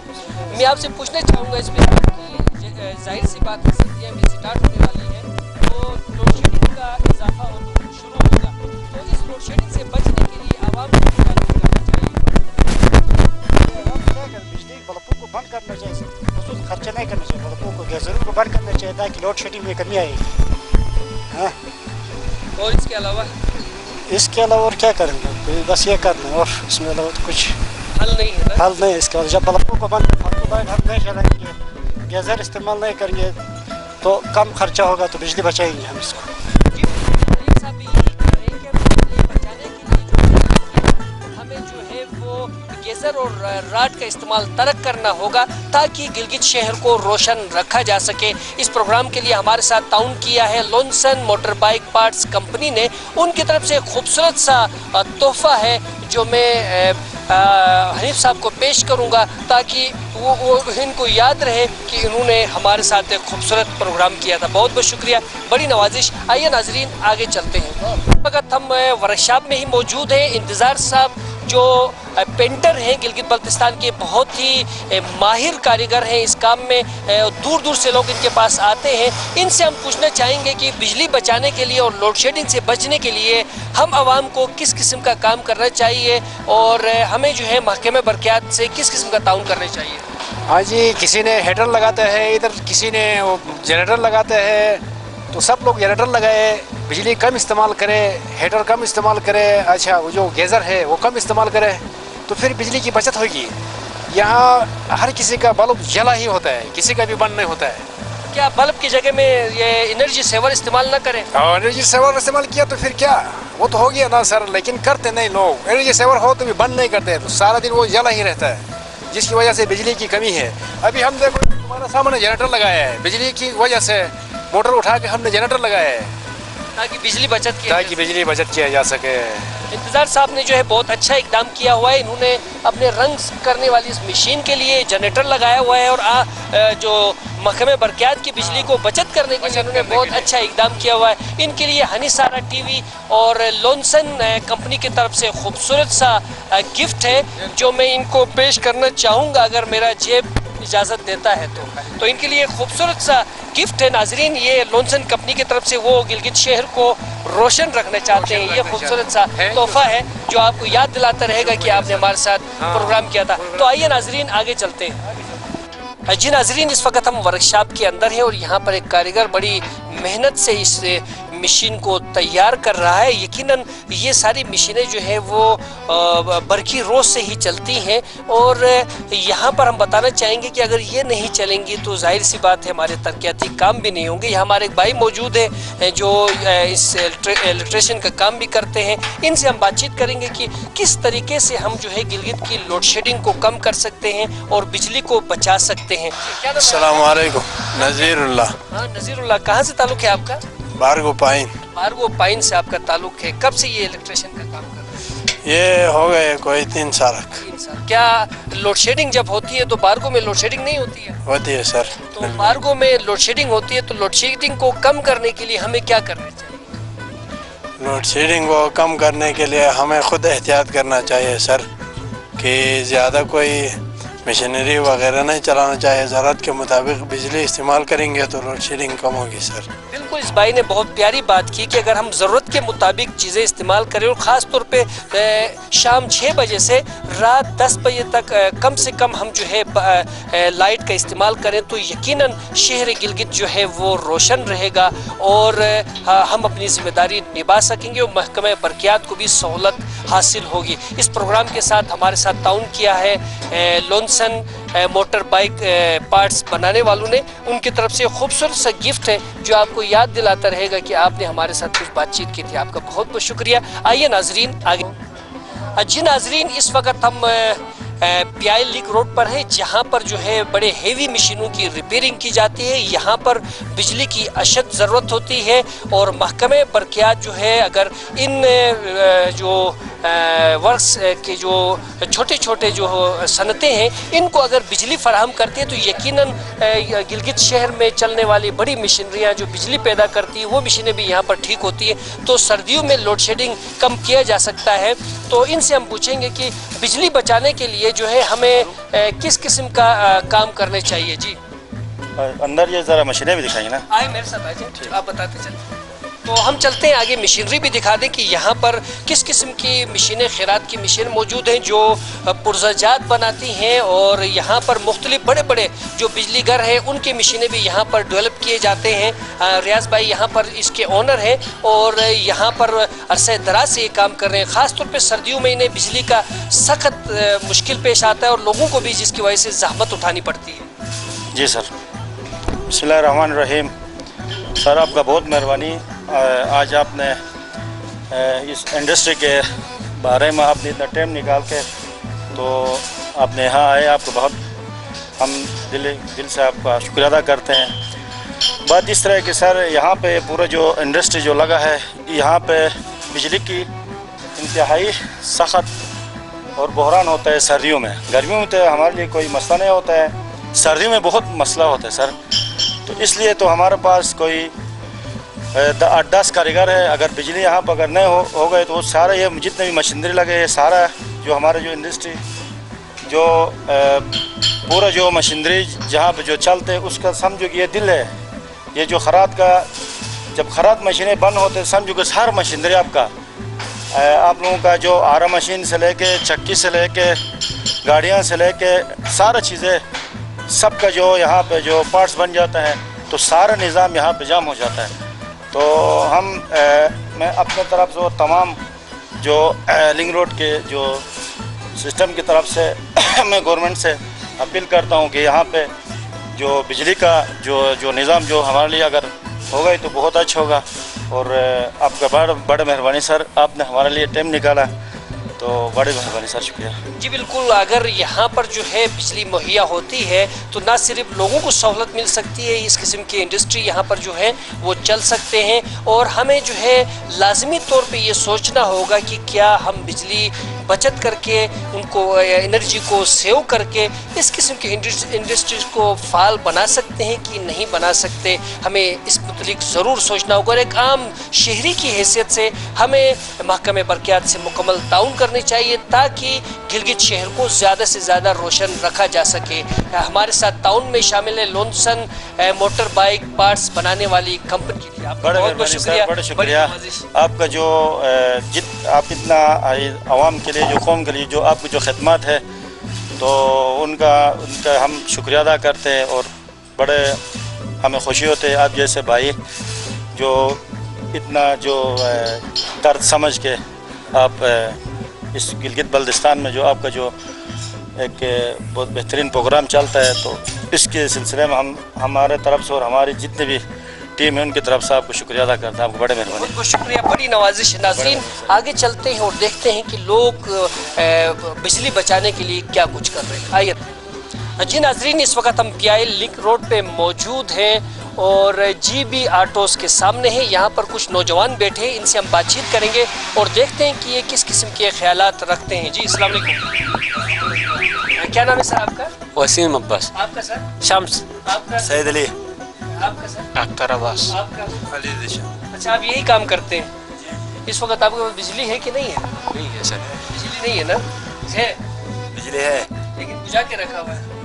S1: मैं आपसे पूछना चाहूँगा SP साहब कि जाहिर सी बात है सर्दियाँ में स्टार्ट होने वाली है तो लोड शेडिंग का इजाफा शुरू होगा, तो इस लोड शेडिंग से बचने के लिए आवाम को क्या करना चाहिए?
S17: बिजली बल्बों को बंद करना चाहिए, उसको खर्चा नहीं करना चाहिए, बल्बों को गैसों को बंद करना चाहिए ताकि लोड शेडिंग में कमी आएगी। हाँ,
S1: और इसके अलावा
S17: और क्या करेंगे? बस ये करना है और इसमें अलावा तो कुछ
S1: हल नहीं है।
S17: हल नहीं है इसका। जब बल्बों को बंद हम नहीं चलाएंगे, गैसर इस्तेमाल नहीं करेंगे तो कम खर्चा होगा, तो बिजली बचाएंगे हम इसको।
S1: गैसर और राड का इस्तेमाल तर्क करना होगा ताकि गिलगित शहर को रोशन रखा जा सके। इस प्रोग्राम के लिए हमारे साथ ताउन किया है लॉन्सन मोटर बाइक पार्ट्स कंपनी ने, उनकी तरफ से खूबसूरत सा तोहफा है जो मैं हनीफ साहब को पेश करूंगा ताकि वो इनको याद रहे कि इन्होंने हमारे साथ एक खूबसूरत प्रोग्राम किया था। बहुत बहुत शुक्रिया, बड़ी नवाजिश। आइए नाजरीन आगे चलते हैं। इस वक्त हम वर्कशॉप में ही मौजूद हैं। इंतज़ार साहब जो पेंटर हैं गिलगित बल्तिस्तान के, बहुत ही माहिर कारीगर हैं इस काम में, दूर दूर से लोग इनके पास आते हैं। इनसे हम पूछना चाहेंगे कि बिजली बचाने के लिए और लोड शेडिंग से बचने के लिए हम आवाम को किस किस्म का काम करना चाहिए और हमें जो है महकमे बरक़ियात से किस किस्म का ताउन करना चाहिए।
S11: हाँ जी, किसी ने हीटर लगाता है, इधर किसी ने जनरेटर लगाता है, तो सब लोग जनरेटर लगाए, बिजली कम इस्तेमाल करें, हीटर कम इस्तेमाल करें, अच्छा वो जो गीज़र है वो कम इस्तेमाल करें, तो फिर बिजली की बचत होगी। यहाँ हर किसी का बल्ब जला ही होता है, किसी का भी बंद नहीं होता है।
S1: क्या बल्ब की जगह में ये एनर्जी सेवर इस्तेमाल ना करें?
S11: एनर्जी सेवर इस्तेमाल किया तो फिर क्या, वो तो हो गया ना सर, लेकिन करते नहीं लोग। एनर्जी सेवर हो तो भी बंद नहीं करते, तो सारा दिन वो जला ही रहता है, जिसकी वजह से बिजली की कमी है। अभी हम देखो हमारा सामने जनरेटर लगाया है, बिजली की वजह से मोटर उठा के हमने जनरेटर लगाया है
S1: ताकि बिजली बचत की
S11: ताकि बिजली बचत किया जा सके।
S1: इंतज़ार साहब ने जो है बहुत अच्छा इकदाम किया हुआ है। इन्होंने अपने रंग करने वाली इस मशीन के लिए जनरेटर लगाया हुआ है और जो महकमे बरक़ियात की बिजली को बचत करने के लिए इन्होंने बहुत अच्छा इकदाम किया हुआ है। इनके लिए हनीसारा टीवी और लॉन्सन कंपनी की तरफ से खूबसूरत सा गिफ्ट है जो मैं इनको पेश करना चाहूँगा अगर मेरा जेब इजाज़त देता है तो इनके लिए खूबसूरत सा गिफ्ट है। नाजरीन, ये लॉन्सन कंपनी की तरफ से वो गिलगित शहर को रोशन रखना चाहते हैं। ये खूबसूरत सा तोहफा है जो आपको याद दिलाता रहेगा कि आपने हमारे साथ प्रोग्राम किया था। तो आइए नाजरीन आगे चलते हैं। जी नाजरीन, इस वक्त हम वर्कशॉप के अंदर हैं और यहाँ पर एक कारीगर बड़ी मेहनत से इस मशीन को तैयार कर रहा है। यकीनन ये सारी मशीनें जो है वो बरकी रोज से ही चलती हैं और यहाँ पर हम बताना चाहेंगे कि अगर ये नहीं चलेंगी तो जाहिर सी बात है हमारे तरक्याती काम भी नहीं होंगे। यहाँ हमारे एक भाई मौजूद है जो इस इलेक्ट्रिशियन का काम भी करते हैं। इनसे हम बातचीत करेंगे कि किस तरीके से हम जो है गिलगित की लोड शेडिंग को कम कर सकते हैं और बिजली को बचा सकते हैं।
S18: अस्सलाम वालेकुम। नज़ीरुल्लाह।
S1: हाँ नज़ीरुल्लाह, कहाँ से ताल्लुक़ है आपका?
S18: बारगो पाइन।
S1: बारगो पाइन से आपका ताल्लुक़ है। कब से ये इलेक्ट्रिशियन का काम कर रहे हैं?
S18: ये हो गए कोई 3 साल।
S1: क्या लोड शेडिंग जब होती है तो बारगो में लोड शेडिंग नहीं होती है?
S18: होती है सर।
S1: तो बारगो में लोड शेडिंग होती है तो लोड शेडिंग को कम करने के लिए हमें क्या करना चाहिए?
S18: लोड शेडिंग को कम करने के लिए हमें खुद एहतियात करना चाहिए सर कि ज़्यादा कोई मशीनरी वगैरह नहीं चलाना चाहिए। ज़रूरत के मुताबिक बिजली इस्तेमाल करेंगे तो लोड शेडिंग कम होगी सर।
S1: बिल्कुल, इस भाई ने बहुत प्यारी बात की कि अगर हम ज़रूरत के मुताबिक चीज़ें इस्तेमाल करें और ख़ास तौर पे शाम 6 बजे से रात 10 बजे तक कम से कम हम जो है लाइट का इस्तेमाल करें तो यकीनन शहर गिलगित जो है वो रोशन रहेगा और हम अपनी ज़िम्मेदारी निभा सकेंगे और महकमे बरक़ियात को भी सहूलत हासिल होगी। इस प्रोग्राम के साथ हमारे साथ ताउन किया है लॉन्सन मोटर बाइक पार्ट्स बनाने वालों ने। उनकी तरफ से खूबसूरत सा गिफ्ट है जो आपको याद दिलाता रहेगा कि आपने हमारे साथ कुछ बातचीत की थी। आपका बहुत बहुत शुक्रिया। आइए नाजरीन आगे। जी नाजरीन, इस वक्त हम पियाई लिंक रोड पर है जहाँ पर जो है बड़े हेवी मशीनों की रिपेयरिंग की जाती है। यहाँ पर बिजली की अशद ज़रूरत होती है और महकमे बरक़ियात जो है अगर इन जो वर्क्स के जो छोटे छोटे जो सनतें हैं इनको अगर बिजली फराहम करती है तो यकीनन गिलगित शहर में चलने वाली बड़ी मशीनरियाँ जो बिजली पैदा करती है वो मशीनें भी यहाँ पर ठीक होती है। तो सर्दियों में लोड शेडिंग कम किया जा सकता है। तो इनसे हम पूछेंगे कि बिजली बचाने के लिए जो है हमें किस किस्म का काम करने चाहिए। जी
S19: अंदर ये ज़रा मशीनें भी दिखाएंगे ना।
S1: आए मेरे साथ आइए, आप बताते चलते। तो हम चलते हैं आगे, मशीनरी भी दिखा दें कि यहाँ पर किस किस्म की मशीनें खैरात की मशीन मौजूद हैं जो पुर्जाजात बनाती हैं और यहाँ पर मुख्तलिफ बड़े बड़े जो बिजली घर हैं उनकी मशीनें भी यहाँ पर डेवलप किए जाते हैं। रियाज भाई यहाँ पर इसके ओनर हैं और यहाँ पर अरसे दराज से ये काम कर रहे हैं। ख़ास तौर पर सर्दियों में इन्हें बिजली का सख्त मुश्किल पेश आता है और लोगों को भी जिसकी वजह से ज़हमत उठानी पड़ती है।
S19: जी सर। बिस्मिल्लाहिर्रहमानिर्रहीम। सर आपका बहुत मेहरबानी, आज आपने इस इंडस्ट्री के बारे में आपने इतना टाइम निकाल के तो आपने यहाँ आए, आपको बहुत हम दिल से आपका शुक्रिया अदा करते हैं। बात इस तरह कि सर यहाँ पे पूरा जो इंडस्ट्री जो लगा है यहाँ पे बिजली की इंतहाई सख्त और बहरान होता है सर्दियों में। गर्मियों में तो हमारे लिए कोई मसला नहीं होता है, सर्दियों में बहुत मसला होता है सर। तो इसलिए तो हमारे पास कोई 8-10 कारीगर है। अगर बिजली यहाँ पर अगर नहीं हो गए तो वो सारा ये जितने भी मशीनरी लगे है सारा जो हमारे जो इंडस्ट्री जो पूरा जो मशीनरी जहाँ पे जो चलते हैं उसका समझो कि ये दिल है। ये जो खराद का जब खराद मशीनें बंद होते समझो कि हर मशीनरी आपका आप लोगों का जो आरा मशीन से लेके चक्की से लेके गाड़ियाँ से लेके सारा चीज़ें सबका जो यहाँ पे जो पार्ट्स बन जाता है तो सारा निज़ाम यहाँ पे जाम हो जाता है। तो हम मैं अपने तरफ से तमाम जो लिंक रोड के जो सिस्टम की तरफ से मैं गवर्नमेंट से अपील करता हूँ कि यहाँ पे जो बिजली का जो निज़ाम जो हमारे लिए अगर होगा तो बहुत अच्छा होगा। और आपका बड़ा मेहरबानी सर, आपने हमारे लिए टाइम निकाला तो बड़ी मेहरबानी सर, शुक्रिया।
S1: जी बिल्कुल, अगर यहाँ पर जो है बिजली मुहैया होती है तो ना सिर्फ लोगों को सहूलत मिल सकती है, इस किस्म की इंडस्ट्री यहाँ पर जो है वो चल सकते हैं। और हमें जो है लाजमी तौर पे ये सोचना होगा कि क्या हम बिजली बचत करके उनको एनर्जी को सेव करके इस किस्म की इंडस्ट्रीज को फाल बना सकते हैं कि नहीं बना सकते। हमें इस मुतलिक ज़रूर सोचना होगा। और एक आम शहरी की हैसियत से हमें महकमे बरक़ियात से मुकम्मल ताउन करनी चाहिए ताकि गिलगित शहर को ज़्यादा से ज़्यादा रोशन रखा जा सके। हमारे साथ ताउन में शामिल है लोनसन मोटर बाइक पार्ट्स बनाने वाली कंपनी की। आपका बहुत बहुत शुक्रिया।
S19: बड़ा शुक्रिया आपका, जो आप इतना आवाम के लिए, जो कौम के लिए जो आपकी जो खिदमत है, तो उनका हम शुक्रिया अदा करते हैं। और बड़े हमें खुशी होती है आप जैसे भाई जो इतना जो दर्द समझ के आप इस गिलगित बल्तिस्तान में जो आपका जो एक बहुत बेहतरीन प्रोग्राम चलता है, तो इसके सिलसिले में हम हमारे तरफ से और हमारी जितने भी टीम है उनकी तरफ से आपको शुक्रिया अदा करता है। आपको बड़े मेहरबानी।
S1: बहुत बहुत शुक्रिया, बड़ी नवाजिश। नाज़रीन, आगे चलते हैं और देखते हैं कि लोग बिजली बचाने के लिए क्या कुछ कर रहे हैं। आइए जी नाज़रीन, इस वक्त हम PI लिंक रोड पे मौजूद हैं और GB ऑटोज़ के सामने हैं। यहाँ पर कुछ नौजवान बैठे हैं, इनसे हम बातचीत करेंगे और देखते हैं कि ये किस किस्म के ख्यालात रखते हैं। जी अस्सलाम वालेकुम, क्या नाम है सर आपका?
S20: वसीम अब्बास।
S1: आपका सर?
S20: शम्स।
S1: आपका?
S19: सैयद अली।
S1: आपका सर?
S20: अख्तर अब्बास।
S1: आपका?
S19: अली दिशा।
S1: अच्छा, आप यही काम करते हैं। इस वक्त आपके पास बिजली है कि नहीं है?
S20: नहीं है सर।
S1: बिजली नहीं है ना? है
S19: बिजली है
S1: लेकिन बुझा के रखा हुआ है।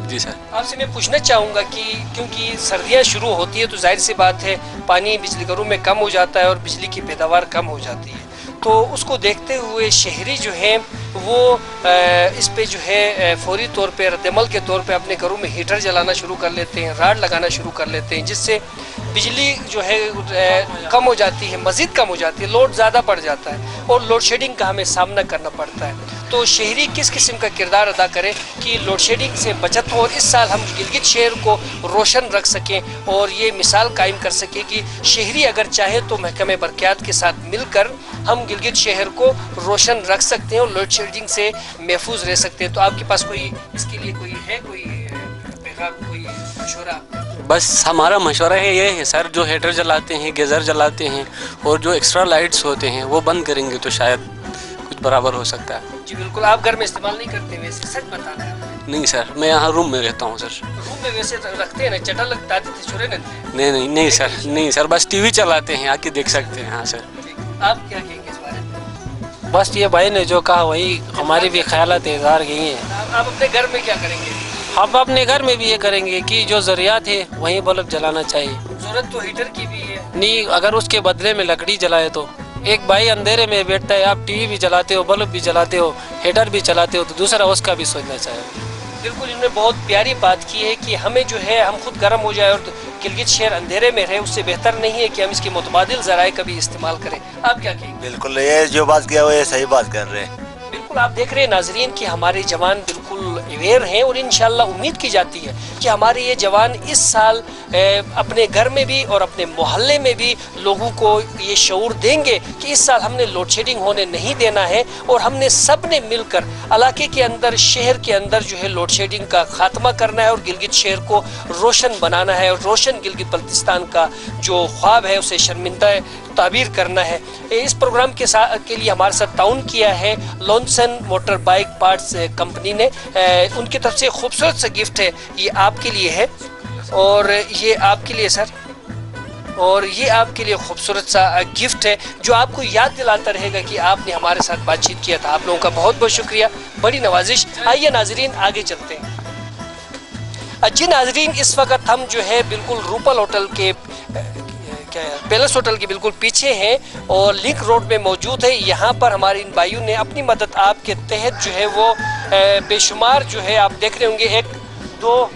S20: जी सर।
S1: आपसे मैं पूछना चाहूँगा कि क्योंकि सर्दियाँ शुरू होती है तो जाहिर सी बात है पानी बिजली घरों में कम हो जाता है और बिजली की पैदावार कम हो जाती है, तो उसको देखते हुए शहरी जो हैं वो इस पे जो है फौरी तौर पे रद्दमल के तौर पे अपने घरों में हीटर जलाना शुरू कर लेते हैं, राड लगाना शुरू कर लेते हैं, जिससे बिजली जो है कम हो जाती है, मज़ीद कम हो जाती है, लोड ज़्यादा बढ़ जाता है और लोड शेडिंग का हमें सामना करना पड़ता है। तो शहरी किस किस्म का किरदार अदा करे कि लोड शेडिंग से बचत हो और इस साल हम गिलगित शहर को रोशन रख सकें और ये मिसाल कायम कर सकें कि शहरी अगर चाहे तो महकमे बरक़ियात के साथ मिलकर हम गिलगित शहर को रोशन रख सकते हैं और लोड शेडिंग से महफूज रह सकते हैं। तो आपके पास कोई इसके लिए कोई है, कोई पैगाम, कोई मशवरा?
S20: बस हमारा मशवरा है ये है सर, जो हीटर जलाते हैं, गीज़र जलाते हैं और जो एक्स्ट्रा लाइट्स होते हैं वो बंद करेंगे तो शायद कुछ बराबर हो सकता है।
S1: जी बिल्कुल, आप घर में इस्तेमाल नहीं करते वैसे, सच बताना है?
S20: नहीं सर, मैं यहाँ रूम में रहता हूँ सर।
S1: रूम में वैसे रखते हैं ना, चटा लगता थे छोरे न?
S20: नहीं सर, नहीं सर, बस टीवी चलाते हैं, आके देख सकते हैं। हाँ सर।
S1: आप क्या कहेंगे इस बारे में?
S11: बस ये भाई ने जो कहा वही हमारी भी ख्यालात इज़हार की हैं।
S1: आप अपने घर में क्या करेंगे?
S11: हम अपने घर में भी ये करेंगे कि जो ज़रियात है वहीं बल्ब जलाना चाहिए।
S1: ज़रूरत तो हीटर की भी है
S11: नहीं, अगर उसके बदले में लकड़ी जलाए तो एक भाई अंधेरे में बैठता है, आप टीवी भी जलाते हो, बल्ब भी जलाते हो, हीटर भी चलाते हो, तो दूसरा उसका भी सोचना चाहिए।
S1: बिल्कुल, इन्होंने बहुत प्यारी बात की है कि हमें जो है हम खुद गर्म हो जाए और गिलगित शहर अंधेरे में रहे, उससे बेहतर नहीं है कि हम इसकी मुतबादिल ज़राए कभी इस्तेमाल करें। आप क्या कहेंगे?
S19: बिल्कुल, ये जो बात किया वो ये सही बात कर रहे हैं।
S1: बिल्कुल, आप देख रहे हैं नाजरीन कि हमारे जवान बिल्कुल अवेयर हैं और इंशाल्लाह उम्मीद की जाती है कि हमारे ये जवान इस साल अपने घर में भी और अपने मोहल्ले में भी लोगों को ये शऊर देंगे कि इस साल हमने लोड शेडिंग होने नहीं देना है और हमने सब ने मिलकर इलाके के अंदर, शहर के अंदर जो है लोड शेडिंग का खात्मा करना है और गिलगित शहर को रोशन बनाना है और रोशन गिलगित बल्तिस्तान का जो ख्वाब है उसे शर्मिंदा ताबीर करना है। इस प्रोग्राम के लिए हमारे साथ ताउन किया है लोनसन मोटर बाइक पार्ट्स कंपनी ने। उनकी तरफ से खूबसूरत सा गिफ्ट है, ये आपके लिए है और ये आपके लिए सर, और ये आपके लिए खूबसूरत सा गिफ्ट है जो आपको याद दिलाता रहेगा कि आपने हमारे साथ बातचीत किया था। आप लोगों का बहुत बहुत शुक्रिया, बड़ी नवाजिश। आइए नाजरीन आगे चलते हैं। जी नाजरीन, इस वक्त हम जो है बिल्कुल रूपल होटल के पैलेस होटल के बिल्कुल पीछे हैं और लिंक रोड में मौजूद है। यहाँ पर हमारे इन भाइयों ने अपनी मदद आपके तहत जो है वो बेशुमार जो है आप देख रहे होंगे, एक दो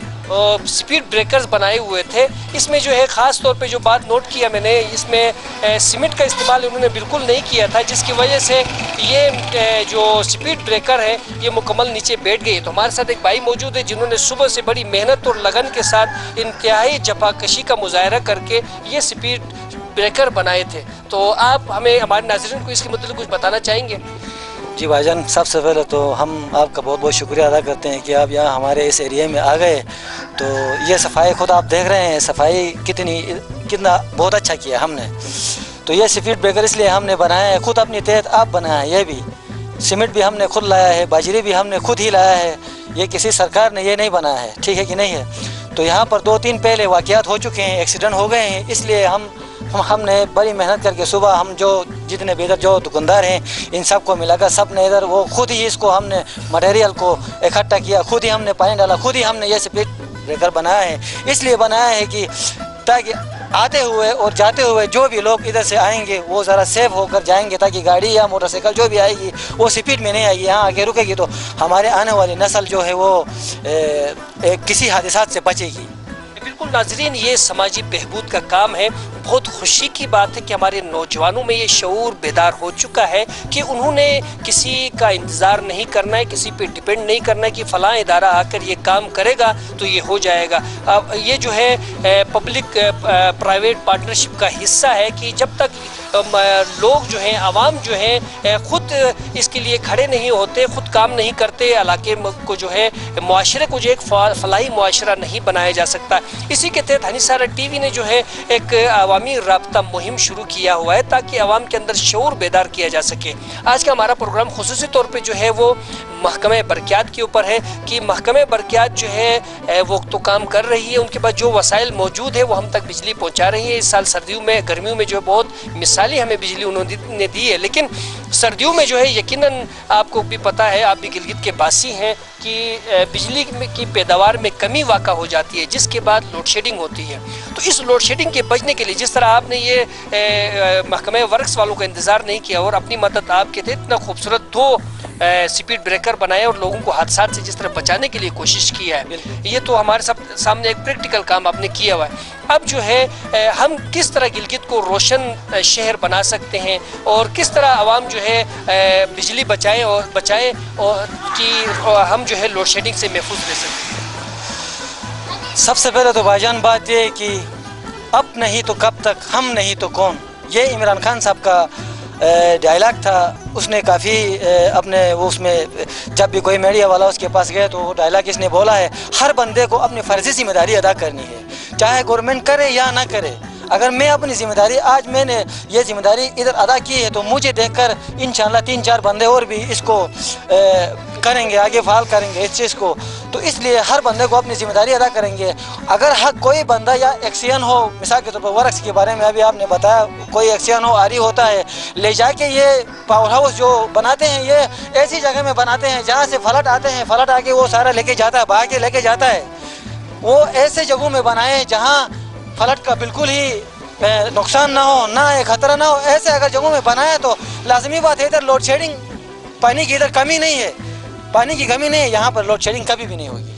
S1: स्पीड ब्रेकर्स बनाए हुए थे। इसमें जो है ख़ास तौर पे जो बात नोट किया मैंने, इसमें सीमेंट का इस्तेमाल उन्होंने बिल्कुल नहीं किया था, जिसकी वजह से ये जो स्पीड ब्रेकर है ये मुकम्मल नीचे बैठ गई। तो हमारे साथ एक भाई मौजूद है जिन्होंने सुबह से बड़ी मेहनत और लगन के साथ इंतहाई जफाकशी का मुजाहरा करके ये स्पीड ब्रेकर बनाए थे। तो आप हमें, हमारे नाज़रीन को इसके मतलब कुछ बताना चाहेंगे?
S21: जी भाईजान, सबसे पहले तो हम आपका बहुत बहुत शुक्रिया अदा करते हैं कि आप यहाँ हमारे इस एरिया में आ गए। तो ये सफाई खुद आप देख रहे हैं, सफाई कितना बहुत अच्छा किया हमने। तो ये स्पीड ब्रेकर इसलिए हमने बनाया है, खुद अपनी तहत आप बनाया है। ये भी सीमेंट भी हमने खुद लाया है, बाजरी भी हमने खुद ही लाया है, ये किसी सरकार ने ये नहीं बनाया है, ठीक है कि नहीं है। तो यहाँ पर 2-3 पहले वाक़यात हो चुके हैं, एक्सीडेंट हो गए हैं, इसलिए हमने बड़ी मेहनत करके सुबह हम जो जितने भी इधर जो दुकानदार हैं इन सब को मिलाकर सब ने इधर वो खुद ही इसको हमने मटेरियल को इकट्ठा किया, खुद ही हमने पानी डाला, खुद ही हमने ये स्पीड ब्रेकर बनाया है। इसलिए बनाया है कि ताकि आते हुए और जाते हुए जो भी लोग इधर से आएंगे वो ज़रा सेफ होकर जाएंगे, ताकि गाड़ी या मोटरसाइकिल जो भी आएगी वो स्पीड में नहीं आएगी, यहाँ आके रुकेगी तो हमारे आने वाली नस्ल जो है वो किसी हादसा से बचेगी।
S1: बिल्कुल नाज़रीन, ये समाजी बहबूद का काम है। बहुत खुशी की बात है कि हमारे नौजवानों में ये शऊर बेदार हो चुका है कि उन्होंने किसी का इंतज़ार नहीं करना है, किसी पे डिपेंड नहीं करना है कि फ़लाँ इदारा आकर ये काम करेगा तो ये हो जाएगा। अब ये जो है पब्लिक प्राइवेट पार्टनरशिप का हिस्सा है कि जब तक लोग जो हैं, आवाम जो हैं, ख़ुद इसके लिए खड़े नहीं होते, ख़ुद काम नहीं करते, इलाके को जो है मुआशरे को जो एक फलाही मुआशरा नहीं बनाया जा सकता। इसी के तहत हनीसारा टीवी ने जो है एक अवामी राब्ता मुहिम शुरू किया हुआ है ताकि आवाम के अंदर शऊर बेदार किया जा सके। आज का हमारा प्रोग्राम खुसूसी तौर पे जो है वो महकमे बरक़ियात के ऊपर है कि महकमे बरक़ियात जो है वो तो काम कर रही है, उनके पास जो वसाइल मौजूद है वो हम तक बिजली पहुंचा रही है। इस साल सर्दियों में, गर्मियों में जो है बहुत मिसाली हमें बिजली उन्होंने दी है, लेकिन सर्दियों में जो है यकीनन आपको भी पता है, आप भी गिलगित के बासी हैं कि बिजली की पैदावार में कमी वाक़ा हो जाती है, जिसके बाद लोड शेडिंग होती है। तो इस लोड शेडिंग के बचने के लिए जिस तरह आपने ये महकमे वर्क्स वालों का इंतज़ार नहीं किया और अपनी मदद आपके थे, इतना खूबसूरत 2 स्पीड ब्रेकर बनाए और लोगों को हादसा से जिस तरह बचाने के लिए कोशिश की है, ये तो हमारे सब सामने एक प्रैक्टिकल काम आपने किया हुआ है। अब जो है हम किस तरह गिलगित को रोशन शहर बना सकते हैं और किस तरह आवाम जो है बिजली बचाए और कि हम जो है लोड शेडिंग से महफूज रह सकते हैं।
S21: सबसे पहले तो भाईजान बात ये कि अब नहीं तो कब तक, हम नहीं तो कौन, ये इमरान खान साहब का डायलॉग था। उसने काफ़ी अपने वो उसमें जब भी कोई मीडिया वाला उसके पास गए तो वो डायलॉग इसने बोला है, हर बंदे को अपनी फ़र्ज़ी जिम्मेदारी अदा करनी है, चाहे गवर्नमेंट करे या ना करे। अगर मैं अपनी जिम्मेदारी, आज मैंने ये जिम्मेदारी इधर अदा की है तो मुझे देखकर इंशाल्लाह 3-4 बंदे और भी इसको करेंगे, आगे फाल करेंगे इस चीज़ को। तो इसलिए हर बंदे को अपनी जिम्मेदारी अदा करेंगे। अगर हर कोई बंदा या एक्सीडेंट हो, मिसाल के तौर पर वर्क्स के बारे में अभी आपने बताया, कोई एक्सीडेंट हो, आरी होता है, ले जाके ये पावर हाउस जो बनाते हैं ये ऐसी जगह में बनाते हैं जहाँ से फ्लड आते हैं, फ्लड आके वो सारा लेके जाता है, बहा के लेके जाता है। वो ऐसे जगहों में बनाए जहाँ फ्लड का बिल्कुल ही नुकसान ना हो, ना एक खतरा ना हो। ऐसे अगर जगहों में बनाया तो लाजमी बात है इधर लोड शेडिंग, पानी की इधर कमी नहीं है, पानी की कमी नहीं है, यहाँ पर लोड शेडिंग कभी भी नहीं होगी।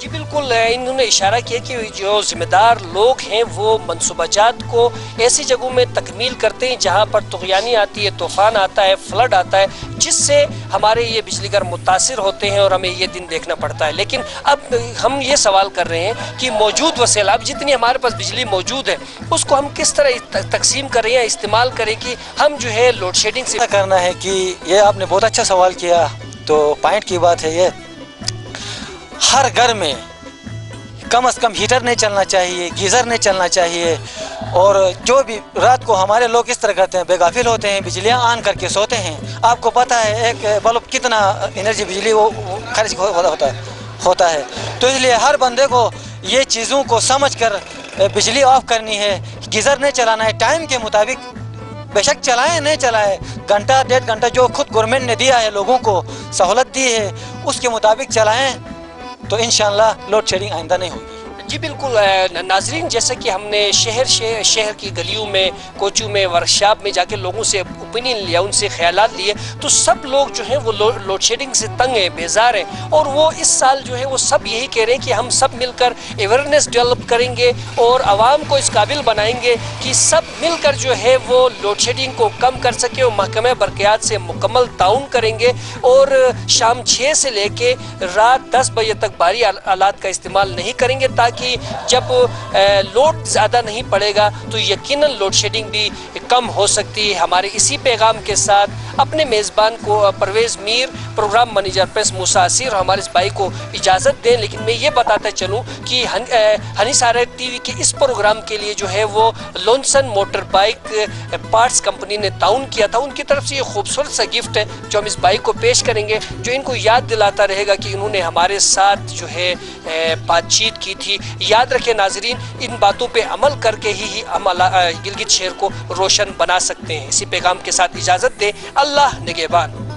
S1: जी बिल्कुल, इन्होंने इशारा किया कि जो ज़िम्मेदार लोग हैं वो मनसूबाजात को ऐसी जगहों में तकमील करते हैं जहाँ पर तुग़यानी आती है, तूफ़ान आता है, फ्लड आता है, जिससे हमारे ये बिजलीघर मुतासिर होते हैं और हमें ये दिन देखना पड़ता है। लेकिन अब हम ये सवाल कर रहे हैं कि मौजूद वसील, अब जितनी हमारे पास बिजली मौजूद है उसको हम किस तरह तकसीम करें या इस्तेमाल करें कि हम जो है लोड शेडिंग से
S21: करना है। कि ये आपने बहुत अच्छा सवाल किया, तो पॉइंट की बात है ये, हर घर में कम से कम हीटर नहीं चलना चाहिए, गीज़र नहीं चलना चाहिए। और जो भी रात को हमारे लोग इस तरह करते हैं, बेगाफिल होते हैं, बिजलियां ऑन करके सोते हैं। आपको पता है एक बल्ब कितना एनर्जी बिजली वो खर्च होता है। तो इसलिए हर बंदे को ये चीज़ों को समझ कर बिजली ऑफ करनी है, गीज़र नहीं चलाना है, टाइम के मुताबिक बेशक चलाएं नहीं चलाएं, घंटा 1.5 घंटा जो खुद गवर्नमेंट ने दिया है, लोगों को सहूलत दी है, उसके मुताबिक चलाएं तो इंशाअल्लाह लोड शेडिंग आइंदा नहीं होगी।
S1: जी बिल्कुल नाजरीन, जैसे कि हमने शहर की गलियों में, कोचों में, वर्कशॉप में जाके लोगों से ओपिनियन लिया, उनसे ख्यालात लिए, तो सब लोग जो हैं वो लोड शेडिंग से तंग हैं, बेजार हैं। और वो इस साल जो है वो सब यही कह रहे हैं कि हम सब मिलकर अवेयरनेस डेवलप करेंगे और आवाम को इस काबिल बनाएंगे कि सब मिलकर जो है वो लोड शेडिंग को कम कर सके और महकमे बरक़ियात से मुकम्मल ताउन करेंगे और शाम 6 से लेके रात 10 बजे तक भारी आलात का इस्तेमाल नहीं करेंगे, ताकि कि जब लोड ज़्यादा नहीं पड़ेगा तो यकीनन लोड शेडिंग भी कम हो सकती है। हमारे इसी पैगाम के साथ अपने मेज़बान को Parvez Mir, programme manager press Musa Aseer और हमारे इस भाई को इजाज़त दें। लेकिन मैं ये बताता चलूँ कि हनी सारा टीवी के इस प्रोग्राम के लिए जो है वो लॉन्सन मोटर बाइक पार्ट्स कंपनी ने ताउन किया था। उनकी तरफ से ये खूबसूरत सा गिफ्ट है जो हम इस बाइक को पेश करेंगे, जो इनको याद दिलाता रहेगा कि इन्होंने हमारे साथ जो है बातचीत की थी। याद रखें नाजरीन, इन बातों पे अमल करके ही हम गिलगित शहर को रोशन बना सकते हैं। इसी पैगाम के साथ इजाज़त दें। अल्लाह निगहबान।